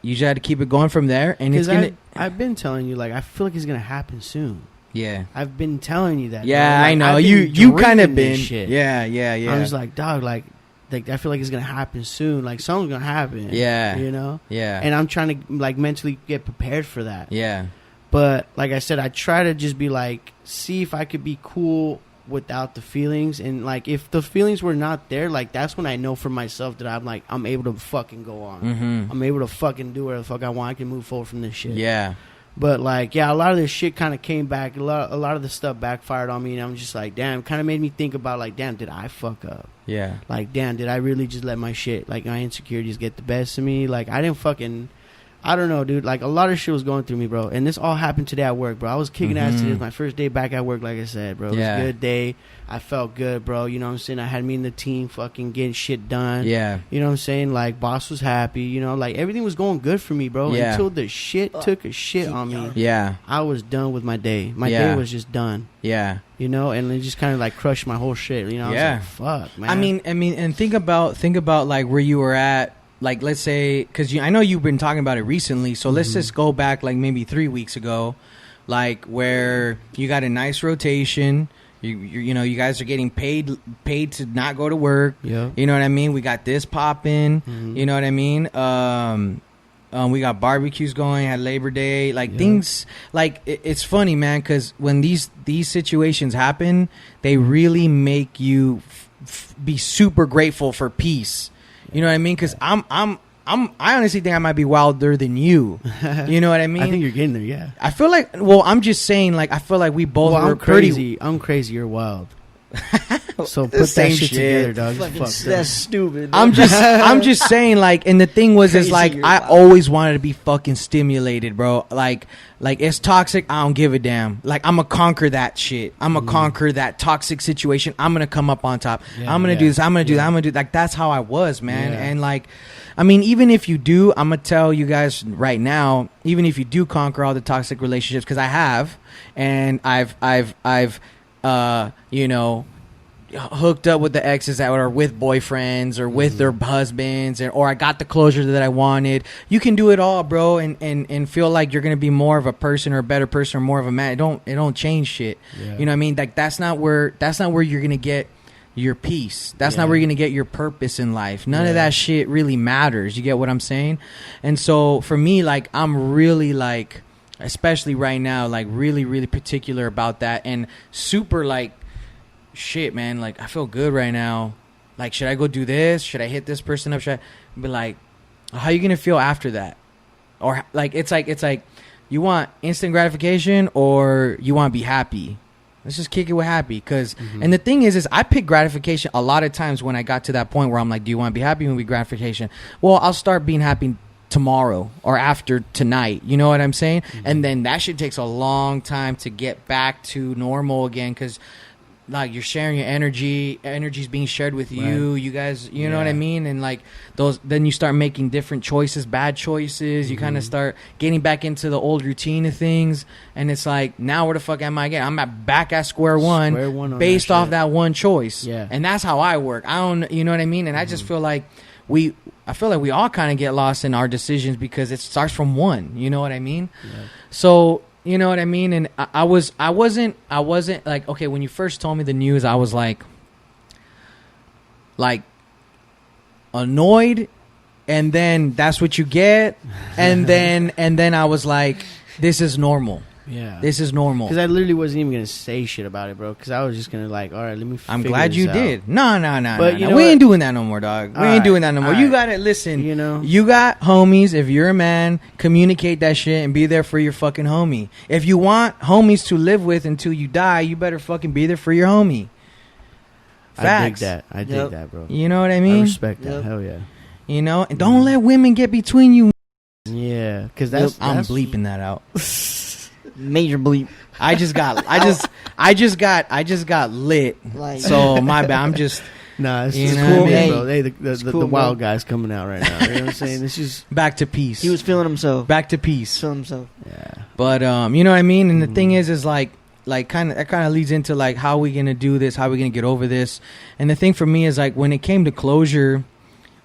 you just had to keep it going from there. And it's gonna. I've been telling you, like, I feel like it's gonna happen soon. Yeah, I've been telling you that. Yeah, like, I know you kind of been. Shit. Yeah. I was like, dog, like I feel like it's gonna happen soon. Like, something's gonna happen. Yeah, you know. Yeah, and I'm trying to like mentally get prepared for that. Yeah, but like I said, I try to just be like, see if I could be cool without the feelings, and like if the feelings were not there, like that's when I know for myself that I'm able to fucking go on. I'm able to fucking do whatever the fuck I want. I can move forward from this shit. Yeah. But like, yeah, a lot of this shit kind of came back. A lot of the stuff backfired on me, and I'm just like, damn. Kind of made me think about like, damn, did I fuck up? Yeah. Like, damn, did I really just let my shit, like my insecurities, get the best of me? Like, I didn't fucking. I don't know, dude. Like, a lot of shit was going through me, bro. And this all happened today at work, bro. I was kicking ass today. It was my first day back at work, like I said, bro. It was a good day. I felt good, bro. You know what I'm saying? I had me and the team fucking getting shit done. Yeah. You know what I'm saying? Like, boss was happy. You know, like, everything was going good for me, bro. Yeah. Until the shit took a shit on me. Yeah. I was done with my day. My day was just done. Yeah. You know, and it just kind of, like, crushed my whole shit. You know? I was like, fuck, man. I mean, and think about, like, where you were at. Like, let's say, because I know you've been talking about it recently, so let's just go back, like, maybe 3 weeks ago, like, where you got a nice rotation. You know, you guys are getting paid to not go to work. Yeah. You know what I mean? We got this popping. You know what I mean? We got barbecues going at Labor Day. Like, things, like, it's funny, man, because when these situations happen, they really make you be super grateful for peace. You know what I mean? Because I honestly think I might be wilder than you. You know what I mean? I think you're getting there. Yeah. I feel like. Well, I'm just saying. Like, I feel like we both were crazy. I'm crazy. You're wild. So put that shit together, dog. That's stupid. I'm just saying, like, and the thing was, is like, I always wanted to be fucking stimulated, bro. Like it's toxic. I don't give a damn. Like, I'm gonna conquer that shit. I'm gonna conquer that toxic situation. I'm gonna come up on top. I'm gonna do this. I'm gonna do that. I'm gonna do like that's how I was, man. And like, I mean, even if you do, I'm gonna tell you guys right now, even if you do conquer all the toxic relationships, because I have, and I've you know, hooked up with the exes that are with boyfriends or with their husbands, or I got the closure that I wanted. You can do it all, bro, and feel like you're gonna be more of a person or a better person or more of a man. It don't change shit. Yeah. You know what I mean? Like, that's not where you're gonna get your peace. That's not where you're gonna get your purpose in life. None of that shit really matters. You get what I'm saying? And so for me, like, I'm really, like, especially right now, like, really, really particular about that, and super, like, shit, man, like, I feel good right now. Like, should I go do this? Should I hit this person up? Should I be like, how are you gonna feel after that? Or like, it's like you want instant gratification or you want to be happy. Let's just kick it with happy, because and the thing is I pick gratification a lot of times when I got to that point where I'm like, do you want to be happy? When we gratification, well, I'll start being happy tomorrow or after tonight. You know what I'm saying? Mm-hmm. And then that shit takes a long time to get back to normal again, because like you're sharing your energy's being shared with you. Right. You guys, you know what I mean? And like then you start making different choices, bad choices. You kind of start getting back into the old routine of things. And it's like, now where the fuck am I again? I'm back at square one based off that one choice. Yeah. And that's how I work. I don't, you know what I mean? And I just feel like we all kind of get lost in our decisions because it starts from one. You know what I mean? Yeah. So, you know what I mean? And I wasn't like, okay, when you first told me the news, I was like annoyed, and then that's what you get. And then I was like, this is normal. Yeah, this is normal. Because I literally wasn't even gonna say shit about it, bro. Because I was just gonna like, all right, let me. I'm glad you did. No. But we ain't doing that no more, dog. We ain't doing that no more. You gotta listen. You know, you got homies. If you're a man, communicate that shit and be there for your fucking homie. If you want homies to live with until you die, you better fucking be there for your homie. Facts. I dig that, bro. You know what I mean? I respect that. Hell yeah. You know, and don't let women get between you. Yeah, because that's I'm bleeping that out. Major bleep. I just got lit. Like, so my bad. I'm just nah. It's just cool, bro. Hey, the wild guy's coming out right now. You know what I'm saying? It's just back to peace. He was feeling himself. Back to peace. Feeling himself. Yeah. But you know what I mean. And the thing is like kind of leads into like how we gonna do this? How we gonna get over this? And the thing for me is like when it came to closure,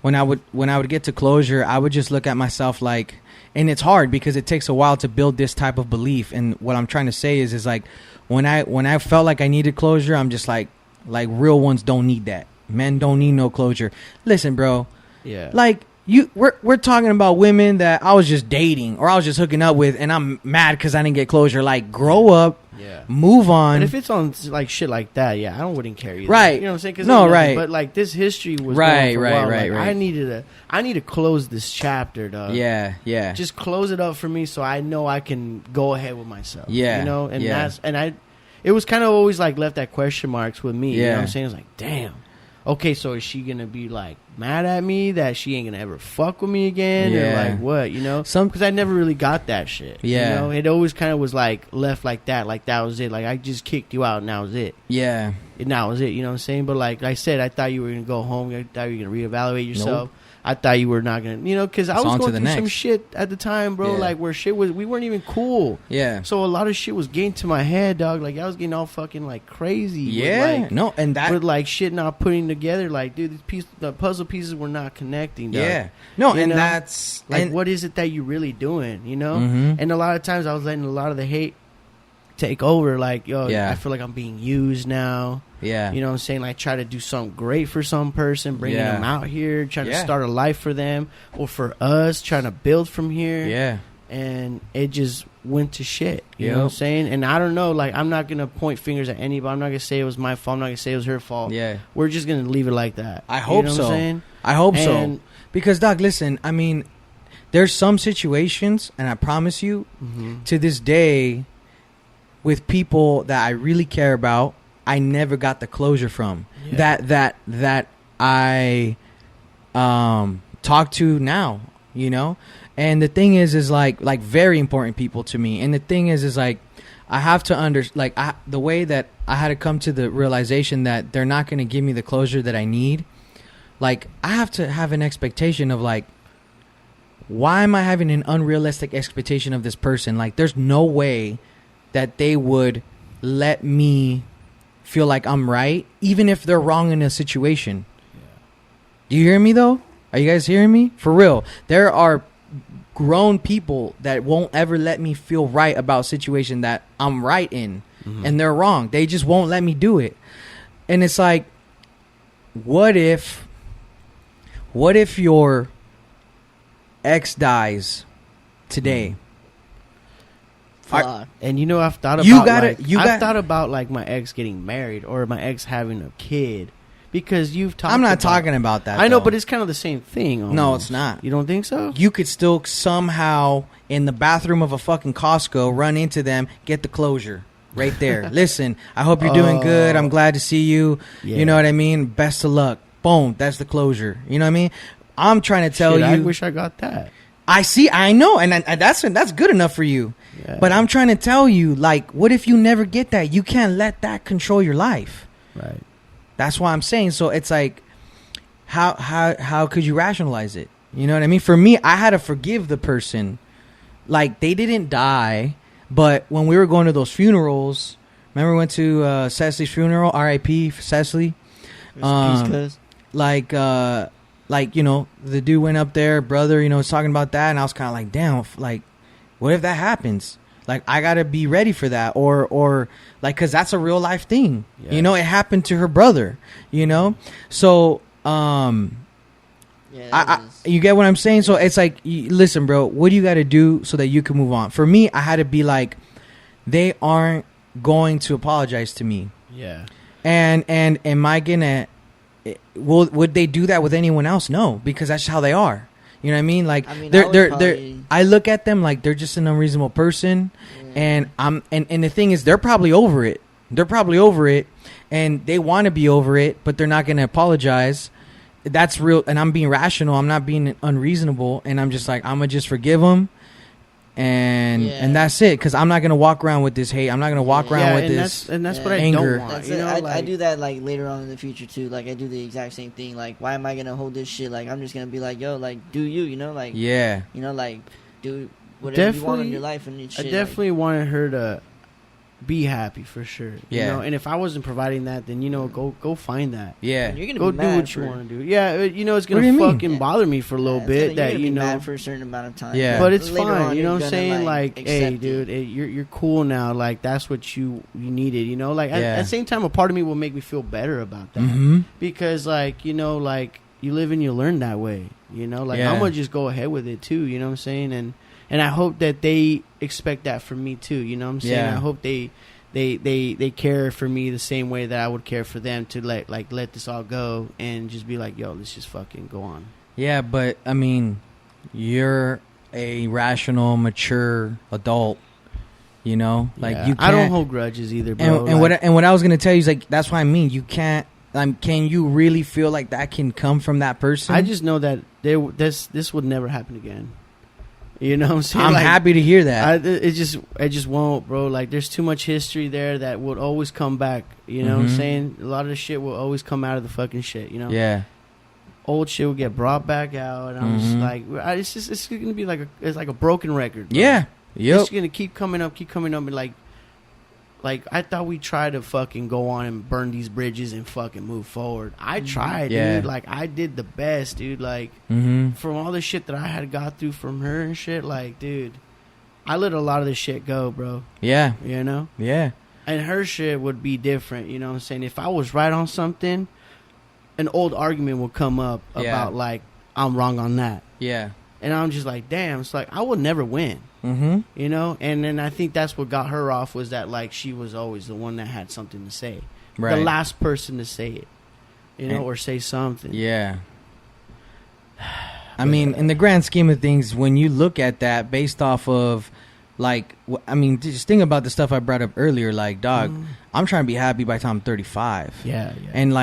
when I would get to closure, I would just look at myself like. And it's hard because it takes a while to build this type of belief. And what I'm trying to say is like when I felt like I needed closure, I'm just like real ones don't need that. Men don't need no closure. Listen, bro. Yeah. Like we're talking about women that I was just dating or I was just hooking up with, and I'm mad because I didn't get closure. Like, grow up. Yeah. Move on. And if it's on like shit like that, yeah, I wouldn't care either. Right. You know what I'm saying? Cause no, right. But like this history was right. I need to close this chapter, dog. Yeah. Just close it up for me so I know I can go ahead with myself. Yeah. You know, and it was kind of always like left at question marks with me. Yeah. You know what I'm saying? It's like, damn. Okay, so is she gonna be like mad at me that she ain't gonna ever fuck with me again, or like what, you know? Because I never really got that shit. Yeah, you know, it always kind of was like left like that was it. Like I just kicked you out, and that was it. Yeah, and that was it. You know what I'm saying? But like I said, I thought you were gonna go home. I thought you were gonna reevaluate yourself. Nope. I thought you were not gonna, you know, because I was going through some shit at the time, bro. Yeah. Like where shit was, we weren't even cool. Yeah. So a lot of shit was getting to my head, dog. Like I was getting all fucking like crazy. Yeah. With, like, and that with like shit not putting together. Like, dude, the puzzle pieces were not connecting. Dog. Yeah. No, you and know? that's like, what is it that you really doing? You know. Mm-hmm. And a lot of times I was letting a lot of the hate take over. Like, yo, I feel like I'm being used now. Yeah. You know what I'm saying? Like, try to do something great for some person, bringing them out here, trying to start a life for them, or for us, trying to build from here. Yeah. And it just went to shit. You know what I'm saying? And I don't know, like, I'm not going to point fingers at anybody. I'm not going to say it was my fault. I'm not going to say it was her fault. Yeah. We're just going to leave it like that. I hope so. What I'm saying? I hope so. Because, Doc, listen, I mean, there's some situations, and I promise you, to this day, with people that I really care about, I never got the closure from that I talk to now, you know. And the thing is like very important people to me. And the thing is like I have to the way that I had to come to the realization that they're not going to give me the closure that I need. Like I have to have an expectation of like, why am I having an unrealistic expectation of this person? Like there's no way that they would let me feel like I'm right, even if they're wrong in a situation. Yeah. Do you hear me, though? Are you guys hearing me? For real. There are grown people that won't ever let me feel right about a situation that I'm right in, and they're wrong. They just won't let me do it. And it's like, what if your ex dies today? And you know, I've thought about I've thought about like my ex getting married or my ex having a kid, because you've talked. I'm not talking about that. I know, but it's kind of the same thing. Almost. No, it's not. You don't think so? You could still somehow in the bathroom of a fucking Costco run into them, get the closure right there. Listen, I hope you're doing good. I'm glad to see you. Yeah. You know what I mean? Best of luck. Boom, that's the closure. You know what I mean? I'm trying to tell you. I wish I got that. I see. I know, and that's good enough for you. Yeah. But I'm trying to tell you, like, what if you never get that? You can't let that control your life. Right. That's why I'm saying. So it's like, how could you rationalize it? You know what I mean? For me, I had to forgive the person. Like, they didn't die, but when we were going to those funerals, remember we went to Cecily's funeral, R.I.P. Cecily. Like, you know, the dude went up there, brother, you know, was talking about that, and I was kind of like, damn, like, what if that happens? Like, I gotta be ready for that, or like, cause that's a real life thing. Yeah. You know, it happened to her brother. You know, so you get what I'm saying? So it's like, listen, bro, what do you got to do so that you can move on? For me, I had to be like, they aren't going to apologize to me. Yeah. And am I gonna? Would they do that with anyone else? No, because that's how they are. You know what I mean? Like, I look at them like they're just an unreasonable person, and the thing is, they're probably over it. They're probably over it, and they want to be over it, but they're not going to apologize. That's real, and I'm being rational. I'm not being unreasonable, and I'm just like, I'm gonna just forgive them, and that's it. Because I'm not gonna walk around with this hate. I'm not gonna walk around with this and that's what anger. I don't want. You know, I do that like later on in the future too. Like, I do the exact same thing. Like, why am I gonna hold this shit? Like, I'm just gonna be like, yo, like, do you? You know, like, yeah, you know, like, do whatever you want in your life and shit. I definitely wanted her to be happy for sure. Yeah. You know? And if I wasn't providing that, then, you know, go find that. Yeah. And you're gonna go be do mad what you want to do. Yeah. You know, it's gonna fucking bother me for a little bit that, you know, mad for a certain amount of time. Yeah. But it's later fine. On, you know what I'm saying? Like, hey, dude, you're cool now. Like, that's what you needed. You know, like at the same time, a part of me will make me feel better about that because, like, you know, like, you live and you learn that way. You know, like, I'm gonna just go ahead with it too. You know what I'm saying? And I hope that they expect that from me too. You know what I'm saying? I hope they care for me the same way that I would care for them, to let this all go and just be like, yo, let's just fucking go on. Yeah, but I mean, you're a rational, mature adult. You know, like, you can't, I don't hold grudges either, bro. And what I was gonna tell you is, like, that's what I mean. You can't. Can you really feel like that can come from that person? I just know that this would never happen again. You know what I'm saying? I'm happy to hear that. It just won't, bro. Like, there's too much history there that would always come back. You know what I'm saying? A lot of the shit will always come out of the fucking shit, you know? Yeah. Old shit will get brought back out, and I'm just like, it's gonna be like a broken record, bro. Yeah. Yep. It's gonna keep coming up, and like I thought we tried to fucking go on and burn these bridges and fucking move forward. I tried, dude. Like, I did the best, dude. Like, from all the shit that I had got through from her and shit, like, dude, I let a lot of this shit go, bro. Yeah. You know? Yeah. And her shit would be different, you know what I'm saying? If I was right on something, an old argument would come up about, like, I'm wrong on that. Yeah. And I'm just like, damn, it's like, I would never win. You know? And then I think that's what got her off, was that, like, she was always the one that had something to say. Right. The last person to say it. You know, or say something. Yeah. I mean, in the grand scheme of things, when you look at that based off of, like, I mean, just think about the stuff I brought up earlier. Like, dog, I'm trying to be happy by the time I'm 35. Yeah. And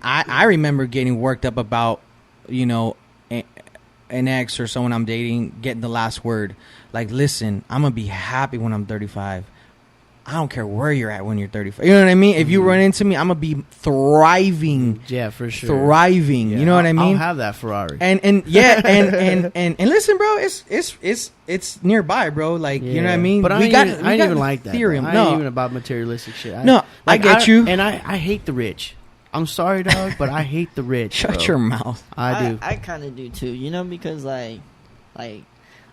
I remember getting worked up about, you know, an ex or someone I'm dating getting the last word. Like, listen, I'm gonna be happy when I'm 35. I don't care where you're at when you're 35. You know what I mean? If you run into me, I'm gonna be thriving. Yeah, for sure. Thriving. Yeah, you know what I mean? I'll have that Ferrari. And listen, bro, it's nearby, bro. Like, you know what I mean? But I ain't even like that. Ethereum. I ain't even about materialistic shit. I get you. And I hate the rich. I'm sorry, dog, but I hate the rich. Shut your mouth. I do. I kind of do too, you know, because like. Okay,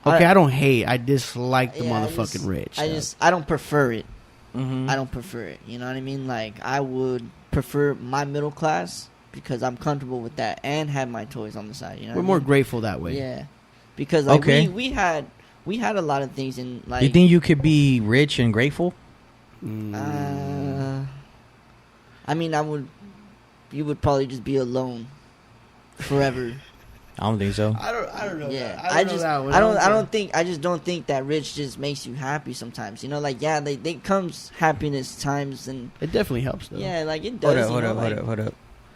I don't hate. I dislike the motherfucking rich. I don't prefer it. I don't prefer it. You know what I mean? Like, I would prefer my middle class because I'm comfortable with that and have my toys on the side. You know, we're more grateful that way. Yeah, because like we had a lot of things in, like. You think you could be rich and grateful? I mean, you would probably just be alone forever. I don't think so. I don't know. Yeah, I just don't think that rich just makes you happy sometimes. You know, like, they comes happiness times, and it definitely helps though. Yeah, like, it does. Hold up.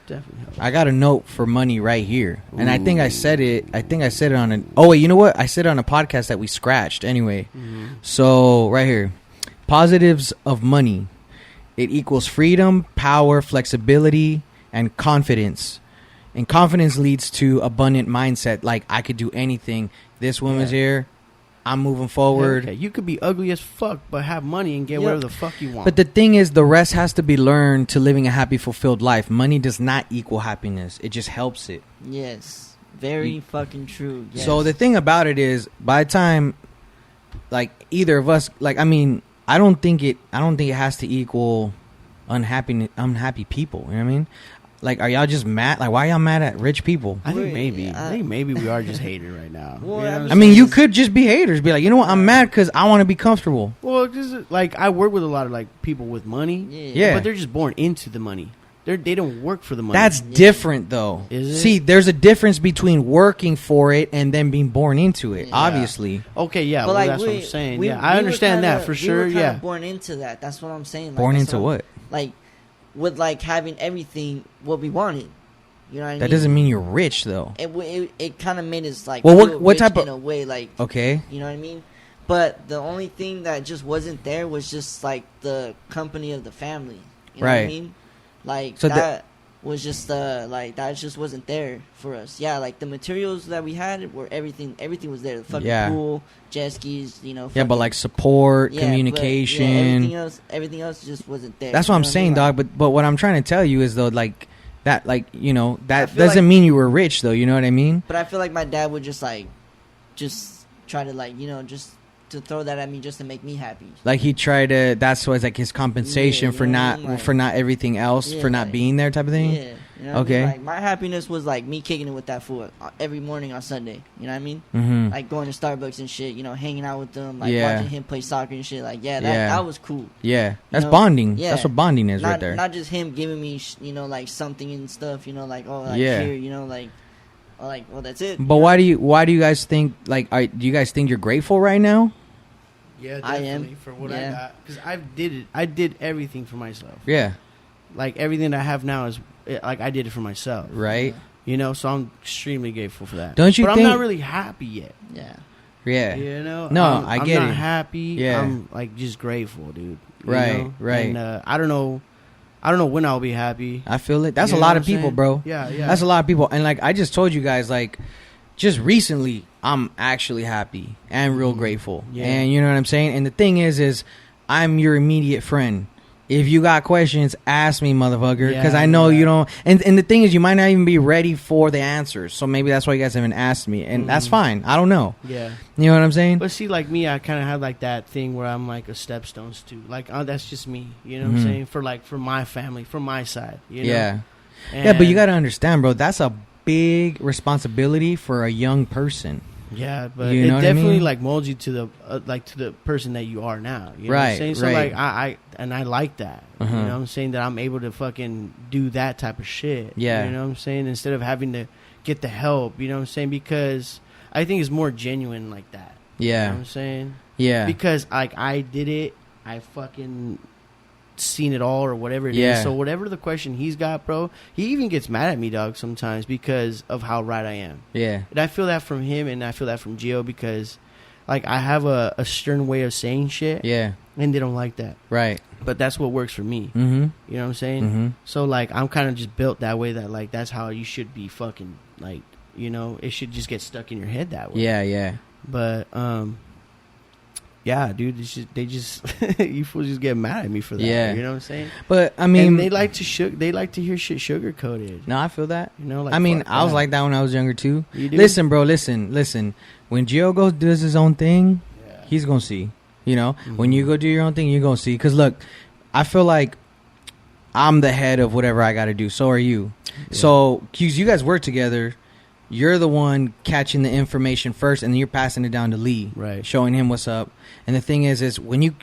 Definitely helps. I got a note for money right here, and I think I said it. On an. Oh wait, you know what? I said it on a podcast that we scratched anyway. So right here, positives of money. It equals freedom, power, flexibility, and confidence. And confidence leads to abundant mindset. Like, I could do anything. This woman's here. I'm moving forward. Okay. You could be ugly as fuck, but have money and get whatever the fuck you want. But the thing is, the rest has to be learned to living a happy, fulfilled life. Money does not equal happiness. It just helps it. Yes. Very fucking true. Yes. So the thing about it is, by the time, like, either of us, like, I mean, I don't think it has to equal unhappy people. You know what I mean? Like, are y'all just mad? Like, why y'all mad at rich people? I think maybe we are just haters right now. Well, you know I mean, you could just be haters. Be like, you know what? I'm mad because I want to be comfortable. Well, just like I work with a lot of like people with money. Yeah. But they're just born into the money. They don't work for the money. That's different, though. Is it? See, there's a difference between working for it and then being born into it. Obviously. Okay, yeah. But well, that's what I'm saying. I understand that for sure. We were born into that. That's what I'm saying. Like, born into what? Like, with like having everything what we wanted. You know what I mean? That doesn't mean you're rich, though. It kind of made us like what type of in a way, like, okay, you know what I mean? But the only thing that just wasn't there was just like the company of the family. You know what I mean? Like, so that was just like, that just wasn't there for us. Yeah, like the materials that we had were everything was there. The fucking pool, jet skis, you know. But like support, communication, everything else just wasn't there. That's what I'm saying, dog. But what I'm trying to tell you is though, like that, like, you know, that doesn't mean you were rich though. You know what I mean? But I feel like my dad would just try to, like, you know, just to throw that at me just to make me happy. Like, he tried to. That's what's like his compensation for not everything else, for not being there, type of thing. Yeah. You know okay. I mean? Like, my happiness was like me kicking it with that fool every morning on Sunday. You know what I mean? Mm-hmm. Like going to Starbucks and shit. You know, hanging out with them, like watching him play soccer and shit. Like, that was cool. Yeah, that's bonding. Yeah, that's what bonding is, right there. Not just him giving me, you know, like something and stuff. You know, like, oh, like, here, you know, like. Like, well, that's it. But why do you guys think, like, do you guys think you're grateful right now? Yeah, definitely. I am for what I got, because I did everything for myself. Yeah, like everything that I have now is like I did it for myself. Right. You know, so I'm extremely grateful for that. Don't you? But I'm not really happy yet. Yeah. Yeah. You know. No, I get it. I'm not happy. Yeah. I'm like just grateful, dude. Right. Right. And I don't know when I'll be happy. I feel it. That's a lot of people, bro. Yeah. That's a lot of people. And like I just told you guys, like, just recently, I'm actually happy and real grateful. Yeah. And you know what I'm saying? And the thing is I'm your immediate friend. If you got questions, ask me, motherfucker, because I know you don't. And the thing is, you might not even be ready for the answers. So maybe that's why you guys haven't asked me. And that's fine. I don't know. Yeah. You know what I'm saying? But see, like me, I kind of have like that thing where I'm like a stepstones too. Like, that's just me. You know what I'm saying? For my family, for my side. You know? Yeah. Yeah, but you got to understand, bro. That's a big responsibility for a young person. Yeah, but it definitely like molds you to the person that you are now. You know what I'm saying? So like I like that. You know what I'm saying? That I'm able to fucking do that type of shit. Yeah. You know what I'm saying? Instead of having to get the help, you know what I'm saying? Because I think it's more genuine like that. Yeah. You know what I'm saying? Yeah. Because like I did it, I fucking seen it all or whatever it is. So whatever the question he's got, bro, he even gets mad at me, dog, sometimes because of how right I am. Yeah. And I feel that from him, and I feel that from Gio, because like I have a stern way of saying shit. Yeah. And they don't like that. Right. But that's what works for me. Mm-hmm. You know what I'm saying? Mm-hmm. So like I'm kind of just built that way, that like that's how you should be fucking, like, you know, it should just get stuck in your head that way. Yeah, yeah. But yeah, dude, you fools just get mad at me for that. Yeah. You know what I'm saying? But I mean, and they like to hear shit sugar coated. No, I feel that. You know, like, I mean, I was like that when I was younger too. You do? Listen, bro, listen. When Gio does his own thing, he's gonna see. You know, when you go do your own thing, you're gonna see. Because look, I feel like I'm the head of whatever I got to do. So are you. Yeah. So, because you guys work together. You're the one catching the information first, and then you're passing it down to Lee, right? Showing him what's up. And the thing is when you,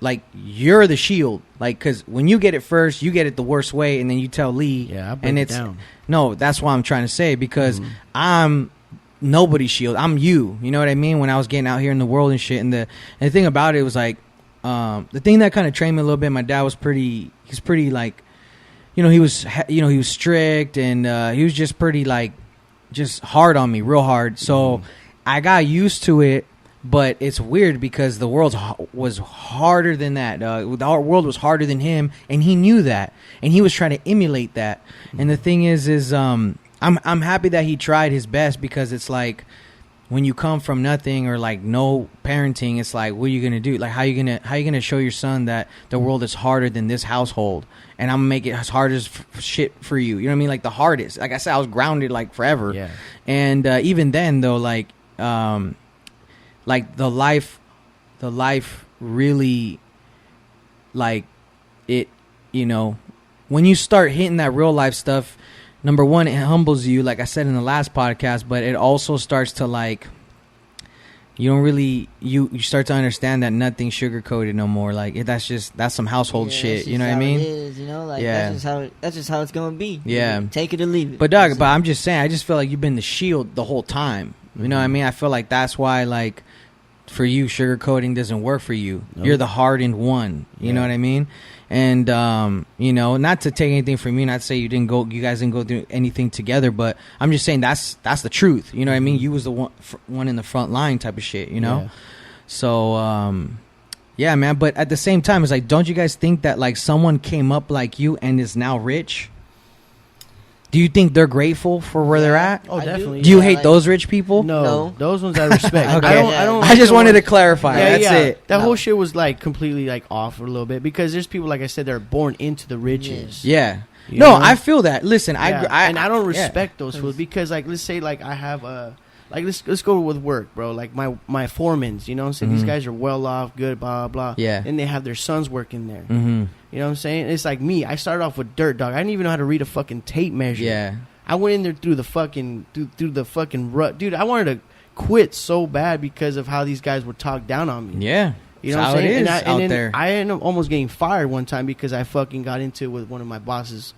like, you're the shield, like, because when you get it first, you get it the worst way, and then you tell Lee, I break it down. No, that's what I'm trying to say, because I'm nobody's shield. I'm you. You know what I mean? When I was getting out here in the world and shit, and the thing about it was like, the thing that kind of trained me a little bit. My dad was pretty. He's pretty like. he was strict, and he was just pretty like just hard on me, real hard. So I got used to it. But it's weird because the world was harder than that. The world was harder than him, and he knew that, and he was trying to emulate that. And the thing is I'm happy that he tried his best, because it's like when you come from nothing or like no parenting, it's like, what are you gonna do? Like, how you gonna show your son that the world is harder than this household, and I'm gonna make it as hard as shit for you? You know what I mean? Like the hardest. Like I said, I was grounded like forever. Yeah. And even then though, like the life really, like, it, when you start hitting that real life stuff, number one, it humbles you, like I said in the last podcast, but it also starts to, like, you don't really, you start to understand that nothing's sugar-coated no more. Like, that's some household shit, you know what I mean? It is, like, that's just how it's gonna be. Yeah. Take it or leave it. But, dog, I'm just saying, I just feel like you've been the shield the whole time. You know what I mean? I feel like that's why, like, for you, sugarcoating doesn't work for you. Nope. You're the hardened one. You know what I mean? And not to take anything from you, not to say you guys didn't go through anything together, but I'm just saying that's the truth. You know what I mean? You was the one in the front line type of shit. Yeah. So yeah, man. But at the same time, it's like, don't you guys think that like someone came up like you and is now rich? Do you think they're grateful for where they're at? Oh, definitely. Do you hate those rich people? No, those ones I respect. Okay. I just wanted to clarify. That's it. That whole shit was like completely like off a little bit, because there's people, like I said, they're born into the riches. Yeah. No, I feel that. Listen, I don't respect those fools, because like, let's say like I have a. Like, let's go with work, bro. Like, my foremans, you know what I'm saying? These guys are well off, good, blah, blah, blah. Yeah. And they have their sons working there. You know what I'm saying? It's like me. I started off with dirt, dog. I didn't even know how to read a fucking tape measure. Yeah. I went in there through the fucking rut. Dude, I wanted to quit so bad because of how these guys would talk down on me. Yeah. You know what I'm saying? And then I ended up almost getting fired one time because I fucking got into it with one of my boss's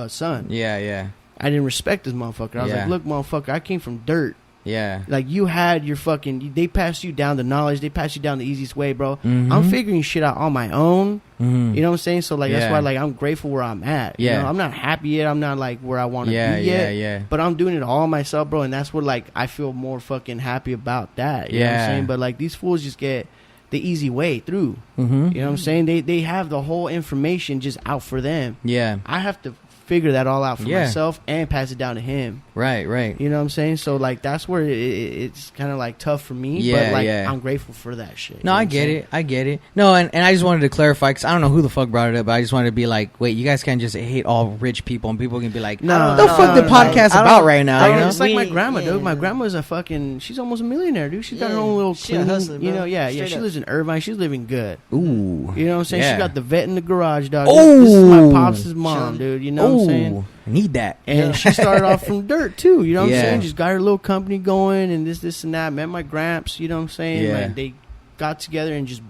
son. Yeah, yeah. I didn't respect this motherfucker. I was like, look, motherfucker, I came from dirt. Yeah. Like, you had your fucking... They passed you down the knowledge. They passed you down the easiest way, bro. I'm figuring shit out on my own. You know what I'm saying? So, like, that's why, like, I'm grateful where I'm at. Yeah. You know? I'm not happy yet. I'm not, like, where I want to be yet. Yeah. But I'm doing it all myself, bro. And that's what, like, I feel more fucking happy about that. You know what I'm saying? But, like, these fools just get the easy way through. You know what I'm saying? They have the whole information just out for them. Yeah. I have to figure that all out for myself and pass it down to him. Right. You know what I'm saying? So, like, that's where it's kind of, like, tough for me. But, like, I'm grateful for that shit. No, I get it. No, and I just wanted to clarify, because I don't know who the fuck brought it up, but I just wanted to be like, wait, you guys can't just hate all rich people, and people can be like, no, the fuck the podcast about right now, you know? It's like my grandma, dude. My grandma's a fucking... She's almost a millionaire, dude. She's got her own little clinic. You know, she lives in Irvine. She's living good. Ooh. You know what I'm saying? She got the vet in the garage, dog. Oh! This is my pops' mom, dude. You know what I'm saying? Need that. And she started off from dirt too, you know what I'm saying? Just got her little company going and this and that. Met my gramps, you know what I'm saying? Like, they got together and just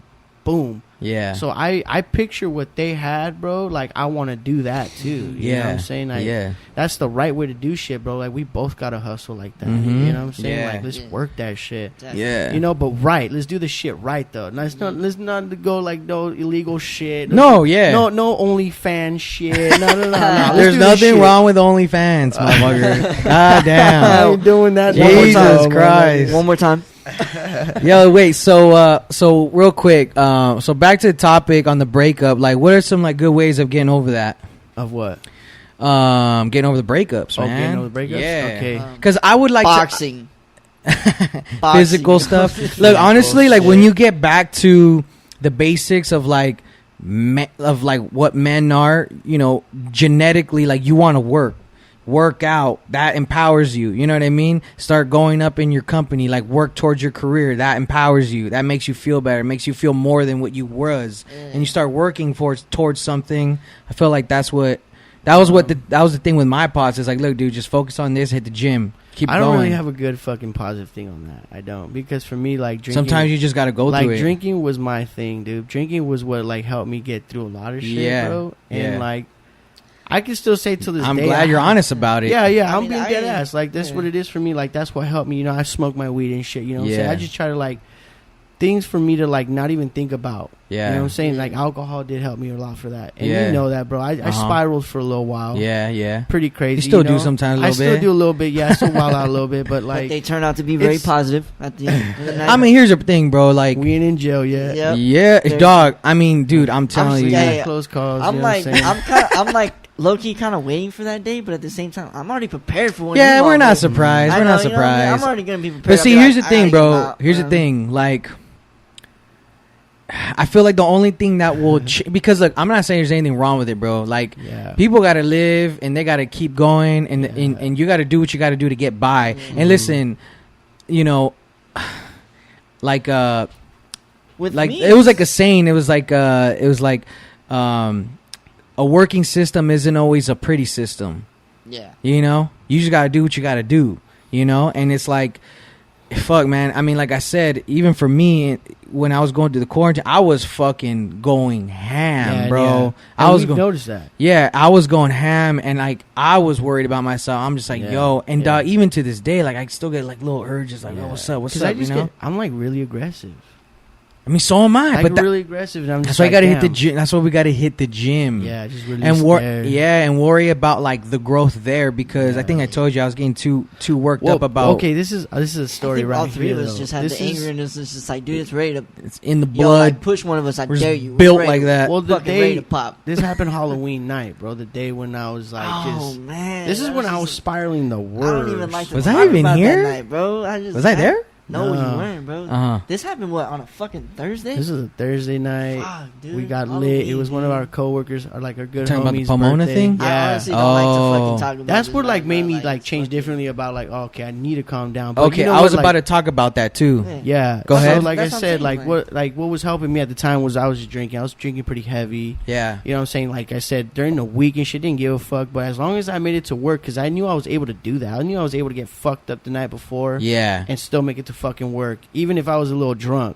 boom. Yeah. So I picture what they had, bro. Like, I want to do that too. You know what I'm saying? Like, that's the right way to do shit, bro. Like, we both got to hustle like that. You know what I'm saying? Yeah. Like, let's work that shit. Yeah. You know, but let's do the shit right though. Let's not go like no illegal shit. No OnlyFans shit. No. There's nothing wrong with OnlyFans, motherfucker. God damn. I ain't doing that. Jesus Christ. One more time. Yo, wait. So real quick. So back to the topic on the breakup. Like, what are some like good ways of getting over that? Of what? Getting over the breakups, man. Getting over the breakups. Yeah. Okay. Because I would like boxing. Physical stuff. Look, honestly, like when you get back to the basics of like what men are, you know, genetically, like you want to work out, that empowers you, you know what I mean? Start going up in your company, like work towards your career, that empowers you, that makes you feel better, makes you feel more than what you was, and you start working towards something. I feel like that was the thing with my pods. Is like, look, dude, just focus on this, hit the gym, keep going. I don't really have a good fucking positive thing on that. I don't, because for me, like, drinking, sometimes you just gotta go through it. Like, drinking was my thing, dude. Drinking was what like helped me get through a lot of shit, bro. And like, I can still say to this day, I'm glad you're honest about it. Yeah, I'm being dead ass. Like, that's what it is for me. Like, that's what helped me. You know, I smoke my weed and shit. You know what I'm saying? I just try to, like, things for me to like not even think about. Yeah. You know what I'm saying? Like alcohol did help me a lot for that. And Yeah. you know that, bro. I spiraled for a little while. Yeah. Pretty crazy. You still do sometimes a little bit. I still do a little bit. Yeah, I still wild out a little bit, but like they turn out to be very positive at the end of the night. I mean, here's the thing, bro. Like, we ain't in jail yet. Yep. Yeah, dog. I mean, dude, I'm telling you. Yeah. Close calls. I'm you know like, what I'm saying? I'm like low-key kind of waiting for that day, but at the same time, I'm already prepared for when. Yeah, we're not surprised. We're not surprised. You know, I'm already gonna be prepared. But see, here's the thing, bro. Here's the thing. Like, I feel like the only thing that will because look, I'm not saying there's anything wrong with it, bro. Like, people gotta live and they gotta keep going, and you gotta do what you gotta do to get by. And listen, you know, like with like me, it was like a saying. It was like a working system isn't always a pretty system. Yeah, you know, you just gotta do what you gotta do. You know, and it's like, fuck, man. I mean, like I said, even for me, when I was going through the quarantine, I was fucking going ham, bro. Yeah. I was noticed that. Yeah, I was going ham, and like I was worried about myself. I'm just like, yo, and even to this day, like I still get like little urges, like, oh, what's up? What's up? I'm like really aggressive. I mean, so am I. But really aggressive. And I'm just that's why I gotta hit the gym. That's why we gotta hit the gym. Yeah, just really and worry about like the growth there, because I think I told you I was getting too worked up about. Okay, this is a story right here. All three of us just had the anger, and it's just like, dude, it's ready to. It's in the blood. Like, push one of us. I dare you. Built like that. Well, the day ready to pop. This happened Halloween night, bro. The day when I was like, man, this is when I was spiraling the worst. I don't even like to was I even here, that night, bro? Was I there? No, you weren't, bro. This happened on a fucking Thursday? This is a Thursday night. Fuck, dude. We got lit. It was one of our coworkers, or like our good talking homies' about the Pomona birthday. thing? Yeah. I honestly don't like to fucking talk about that's this what like made me like like change differently about like, oh, okay, I need to calm down. But Okay, you know I was what, about to talk about that too. Yeah. Go ahead. So like That's I what said, I'm saying, what was helping me at the time was I was just drinking. I was drinking pretty heavy. Yeah. You know what I'm saying? Like I said, during the week and shit, didn't give a fuck. But as long as I made it to work, because I knew I was able to do that. I knew I was able to get fucked up the night before. Yeah. And still make it to fucking work, even if I was a little drunk.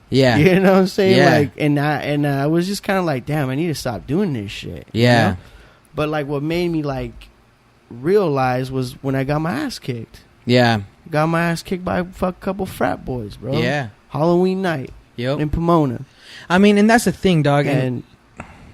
Yeah. You know what I'm saying? Yeah. Like, and I was just kind of like, damn, I need to stop doing this shit. Yeah. You know? But like, what made me like realize was when I got my ass kicked. Yeah. Got my ass kicked by a couple frat boys, bro. Yeah. Halloween night. Yep. In Pomona. I mean, and that's the thing, dog. And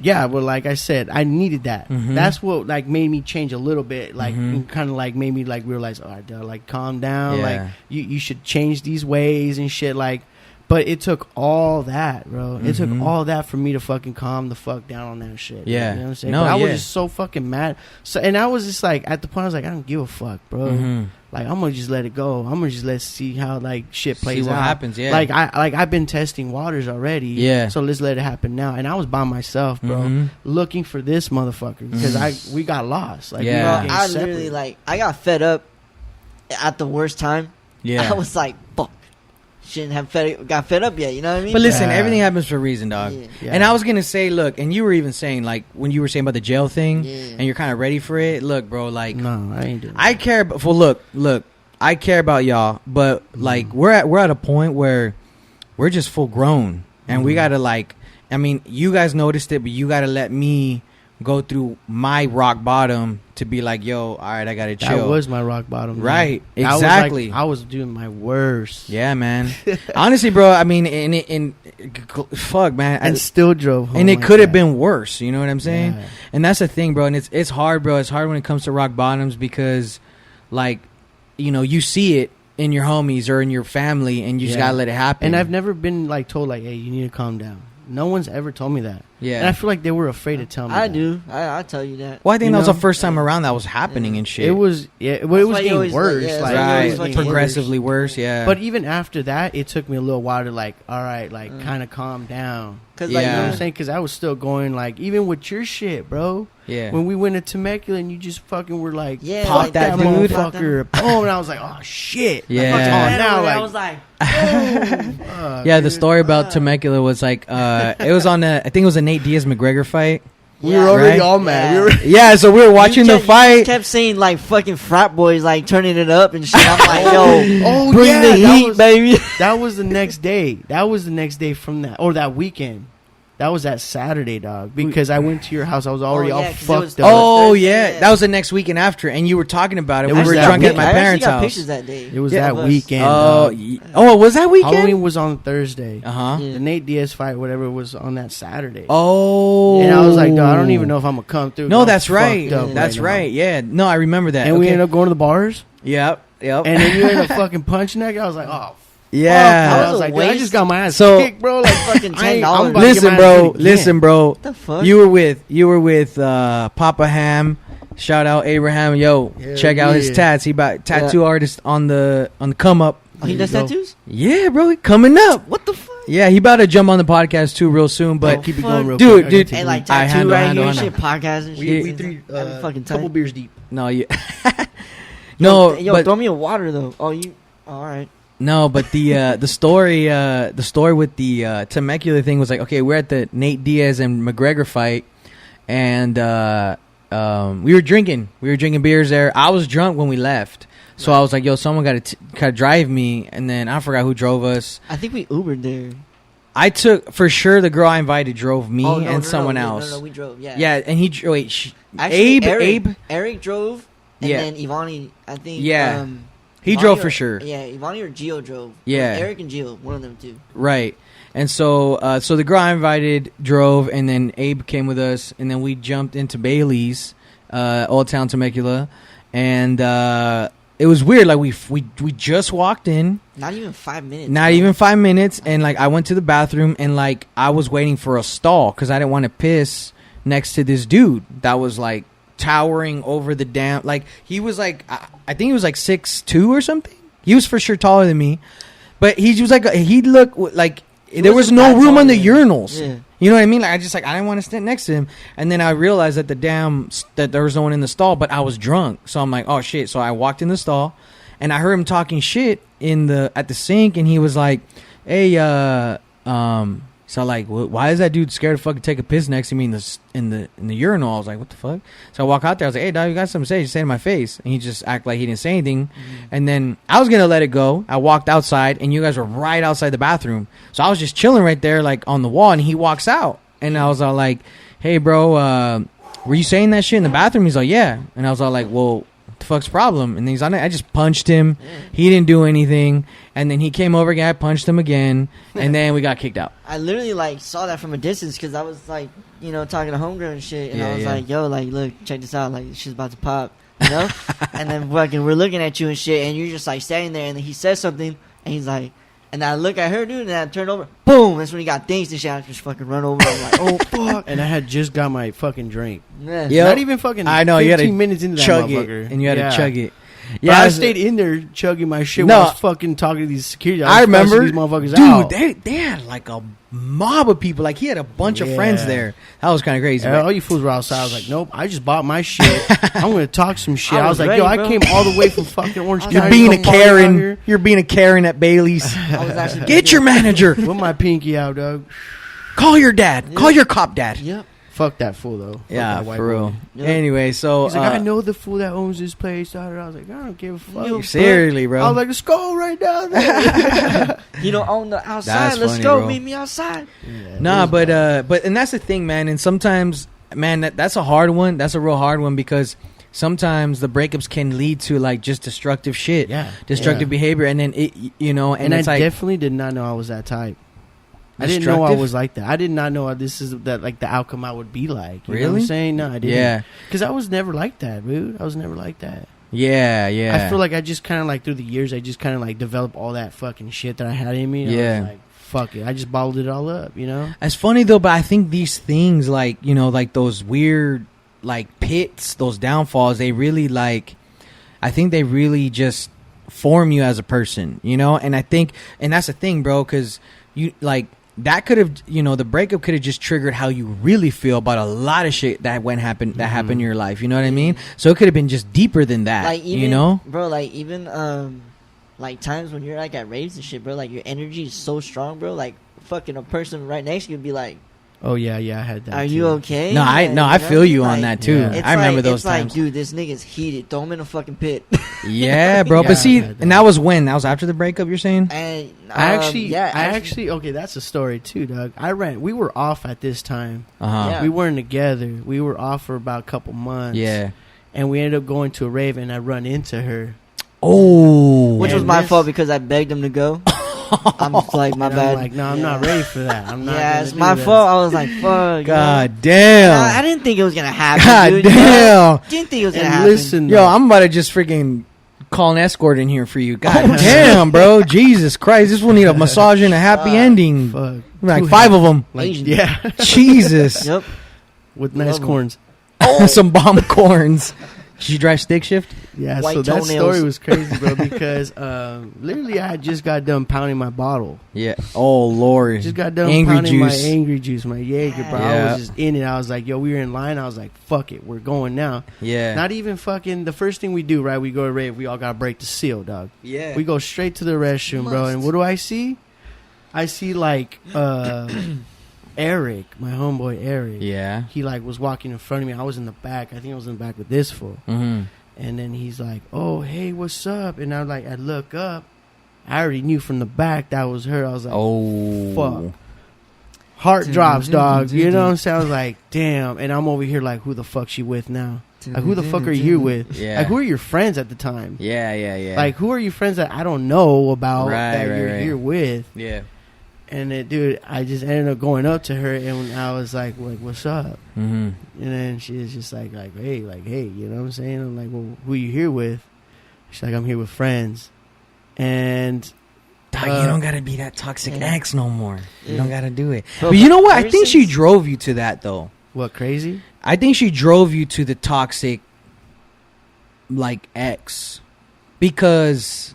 yeah, well, like I said, I needed that. Mm-hmm. That's what like made me change a little bit. Like, kind of like made me like realize, all right, dog, like calm down. Yeah. Like you should change these ways and shit. Like, but it took all that, bro. It took all that for me to fucking calm the fuck down on that shit. Yeah. You know what I'm saying? No, but I was just so fucking mad. So, and I was just like, at the point, I was like, I don't give a fuck, bro. Like, I'm gonna just let it go. I'm gonna just let's see how like shit plays see what out. happens. Yeah. Like I've been testing waters already. Yeah. So let's let it happen now. And I was by myself, bro, looking for this motherfucker because we got lost. Like, yeah. I literally like I got fed up at the worst time. Yeah. I was like, fuck. Shouldn't have got fed up yet, you know what I mean? But listen, everything happens for a reason, dog. Yeah. And I was gonna say, look, and you were even saying, like, when you were saying about the jail thing, and you're kind of ready for it. Look, bro, like, no, I ain't doing. I care. Well, look, I care about y'all, but like, we're at a point where we're just full grown, and we gotta like. I mean, you guys noticed it, but you gotta let me go through my rock bottom to be like, yo, all right, I gotta chill. That was my rock bottom, man. Right? Exactly. I was doing my worst. Yeah, man. Honestly, bro. I mean, and fuck, man. And still drove home. And it could have been worse. You know what I'm saying? Yeah. And that's the thing, bro. And it's hard, bro. It's hard when it comes to rock bottoms because, like, you know, you see it in your homies or in your family, and you just gotta let it happen. And I've never been like told like, hey, you need to calm down. No one's ever told me that. Yeah. And I feel like they were afraid to tell me I that. do. I tell you that. Well, I think that was the first time around that was happening and shit. It was, it was getting worse. Right. Progressively worse, yeah. But even after that, it took me a little while to like, all right, like kind of calm down. Cause like, you know what I'm saying? Because I was still going like, even with your shit, bro. Yeah. When we went to Temecula and you just fucking were like, pop like that dude. Motherfucker. Oh, and I was like, oh shit. Yeah. Now, like, I was like, yeah, the story about Temecula was like, it was on I think it was a Nate Diaz-McGregor fight. We were already all mad. Yeah, so we were watching the fight. You kept saying like fucking frat boys, like turning it up and shit. I'm like, yo, bring the heat, baby. That was the next day. That was the next day from that, or that weekend. That was that Saturday, dog. Because I went to your house. I was already all fucked up. Oh, yeah. That was the next weekend after. And you were talking about it. We were drunk at my parents' house. Pictures that day. It was that weekend. Oh, was that weekend? Halloween was on Thursday. Uh-huh. The Nate Diaz fight, whatever, was on that Saturday. Oh. And I was like, dog, I don't even know if I'm going to come through. No, that's right. That's right. Yeah. No, I remember that. And we ended up going to the bars. Yep. And then you ended up fucking punching that guy. I was like, oh, yeah. I was like, I just got my ass kicked, bro. Like fucking $10. Listen, bro. The fuck? You were with Papa Ham. Shout out Abraham. Yo, check out his tats. He about tattoo artist on the come up. Oh, he does tattoos? Yeah, bro. He coming up. What the fuck? Yeah, he about to jump on the podcast too real soon. But keep it going real quick. Dude. Hey, like tattoo right here and shit, podcast and shit. We three, fucking couple beers deep. No, you. No, yo, but throw me a water though. Oh, all right. No, but the story with the Temecula thing was like, okay, we're at the Nate Diaz and McGregor fight, and we were drinking beers there. I was drunk when we left, so I was like, yo, someone got to drive me, and then I forgot who drove us. I think we Ubered there. I took for sure the girl I invited drove me and someone else. No, we drove. Yeah. Yeah, and he Actually, Eric drove, and then Ivani, I think. Yeah. He Ivani drove for sure. Yeah, Ivani or Gio drove. Yeah. Eric and Gio, one of them two. Right. And so the girl I invited drove, and then Abe came with us, and then we jumped into Bailey's, Old Town Temecula, and it was weird. Like we just walked in. Not even 5 minutes. Even 5 minutes, and like I went to the bathroom, and like I was waiting for a stall because I didn't want to piss next to this dude that was like towering over the damn. Like he was like I think he was like 6'2" or something. He was for sure taller than me, but he was like he looked like there was no room on the urinals. Yeah. You know what I mean? Like I didn't want to stand next to him, and then I realized that that there was no one in the stall, but I was drunk, so I'm like, oh shit. So I walked in the stall, and I heard him talking shit at the sink, and he was like, hey, so like, why is that dude scared to fucking take a piss next to me in the urinal? I was like, what the fuck? So I walk out there. I was like, hey, dog, you got something to say? Just say it in my face. And he just act like he didn't say anything. Mm-hmm. And then I was gonna let it go. I walked outside, and you guys were right outside the bathroom. So I was just chilling right there, like on the wall. And he walks out, and I was all like, hey, bro, were you saying that shit in the bathroom? He's like, yeah. And I was all like, well, what the fuck's the problem? And he's on it. I just punched him. Yeah. He didn't do anything. And then he came over again. I punched him again. And then we got kicked out. I literally like saw that from a distance because I was like, talking to homegirl and shit. And I was like, yo, like, look, check this out. Like, shit's about to pop, And then fucking we're looking at you and shit. And you're just like standing there. And then he says something. And he's like, and I look at her, dude. And then I turn over. Boom. That's when he got things and shit. I just fucking run over. I'm like, oh, fuck. And I had just got my fucking drink. Yeah. Yep. Not even fucking I know, 15 you had to minutes into that chug motherfucker. it. And you had to chug it. Yeah, I stayed in there chugging my shit while I was fucking talking to these security. I remember these motherfuckers out. They had like a mob of people. Like he had a bunch of friends there. That was kind of crazy. All you fools were outside. I was like, nope, I just bought my shit. I'm going to talk some shit. I was like, ready, yo, bro. I came all the way from fucking Orange County. You're being a Karen. You're being a Karen at Bailey's. Get your manager. With my pinky out, dog. Call your dad. Yep. Call your cop dad. Yep. Fuck that fool, though. Yeah, for real. Yep. Anyway, so... He's like, I know the fool that owns this place. I was like, I don't give a fuck. Seriously, bro. I was like, let's go right down there. You don't own the outside. That's let's funny, go. bro. Meet me outside. Yeah, nah, but and that's the thing, man. And sometimes, man, that's a hard one. That's a real hard one because sometimes the breakups can lead to like just destructive shit. Yeah. Destructive behavior. And then, and it's I like... definitely did not know I was that type. I didn't know I was like that. I did not know this is like the outcome I would be like. You know what I'm saying? No, I didn't. Yeah. Because I was never like that, dude. I was never like that. Yeah. I feel like I just kind of like through the years, I just kind of like developed all that fucking shit that I had in me. Yeah. I was like, fuck it. I just bottled it all up, It's funny though, but I think these things like, like those weird like pits, those downfalls, they really like, I think they really just form you as a person, And I think, and that's the thing, bro, because you like, that could have, the breakup could have just triggered how you really feel about a lot of shit that happened in your life. You know what I mean? So it could have been just deeper than that. Like even, bro. Like even like times when you're like at raves and shit, bro. Like your energy is so strong, bro. Like fucking a person right next to you would be like, Oh yeah, I had that. Are you okay? No, I feel you on that too. Yeah. I remember those times. It's like, dude, this nigga's heated. Throw him in a fucking pit. Yeah, bro. But see, and that was when? That was after the breakup, you're saying? And I actually okay, that's a story too, Doug. We were off at this time. Yeah. We weren't together. We were off for about a couple months. Yeah. And we ended up going to a rave, and I run into her. Oh. Which was my fault because I begged him to go. I'm like, my bad. I'm like, no, I'm not ready for that. I'm not. Yeah, it's my fault. I was like, fuck. God damn. I didn't think it was gonna happen. God dude. damn. Didn't think it was gonna happen. Listen, yo, I'm about to just freaking call an escort in here for you. God damn, bro. Jesus Christ. This will need a massage and a happy ending. Fuck. Like 5 of them. Like, yeah. Jesus. Yep. With nice corns. Some bomb corns. Did you drive stick shift? Yeah, White so that toenails. story was crazy, bro, because literally I had just got done pounding my bottle. Yeah. Oh, Lord. Just got done angry pounding juice. my angry juice, my Jaeger, bro. Yeah. I was just in it. I was like, yo, we were in line. I was like, fuck it. We're going now. Yeah. Not even fucking the first thing we do, right? We go to rave. We all got to break the seal, dog. Yeah. We go straight to the restroom, bro. And what do I see? I see like Eric, my homeboy Eric. Yeah. He like was walking in front of me. I was in the back. I think I was in the back with this fool. Mm-hmm. And then he's like, "Oh, hey, what's up?" And I look up. I already knew from the back that was her. I was like, "Oh, fuck." Heart drops, dog. You know what I'm saying? I was like, "Damn!" And I'm over here like, "Who the fuck she with now? Like, who the fuck are you with? Yeah. Like, who are your friends at the time? Yeah. Like, who are your friends that I don't know about that you're here with?" Yeah. And then, dude, I just ended up going up to her, and I was like, "What's up?" Mm-hmm. And then she was just like, hey, you know what I'm saying? I'm like, "Well, who you here with?" She's like, "I'm here with friends." And dog, you don't gotta be that toxic ex no more. You don't gotta do it. But But you know what? I think she drove you to that though. what, crazy? I think she drove you to the toxic, like, ex, because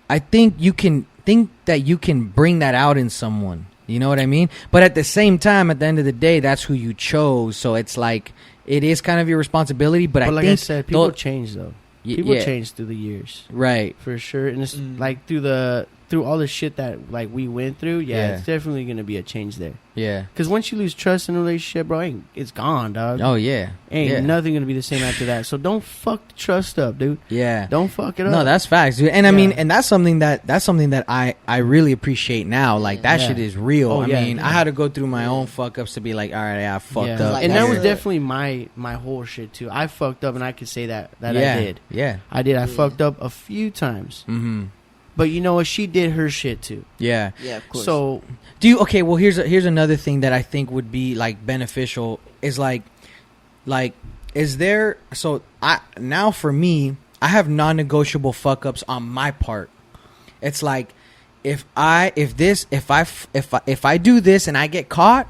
I think you can bring that out in someone. You know what I mean? But at the same time, at the end of the day, that's who you chose. So it's like, it is kind of your responsibility. But like think I said, people change though. People yeah. change through the years, Right? for sure. And it's like through all the shit that like we went through. Yeah, it's definitely gonna be a change there. Yeah. Because once you lose trust in a relationship, bro, it's gone, dog. Oh yeah. Ain't nothing gonna be the same after that. So don't fuck the trust up, dude. Yeah. Don't fuck it up. No, that's facts, dude. And I mean, and that's something that I really appreciate now. Like that shit is real. I mean, I had to go through my own fuck ups to be like, all right, I fucked up. Like, and that was here. definitely my whole shit too. I fucked up, and I could say that I did. Yeah. I did. I fucked up a few times. Mm-hmm. But you know what? She did her shit too. Yeah. Yeah, of course. So Okay, well here's another thing that I think would be like beneficial is like is there now for me, I have non-negotiable fuck ups on my part. It's like if I do this and I get caught,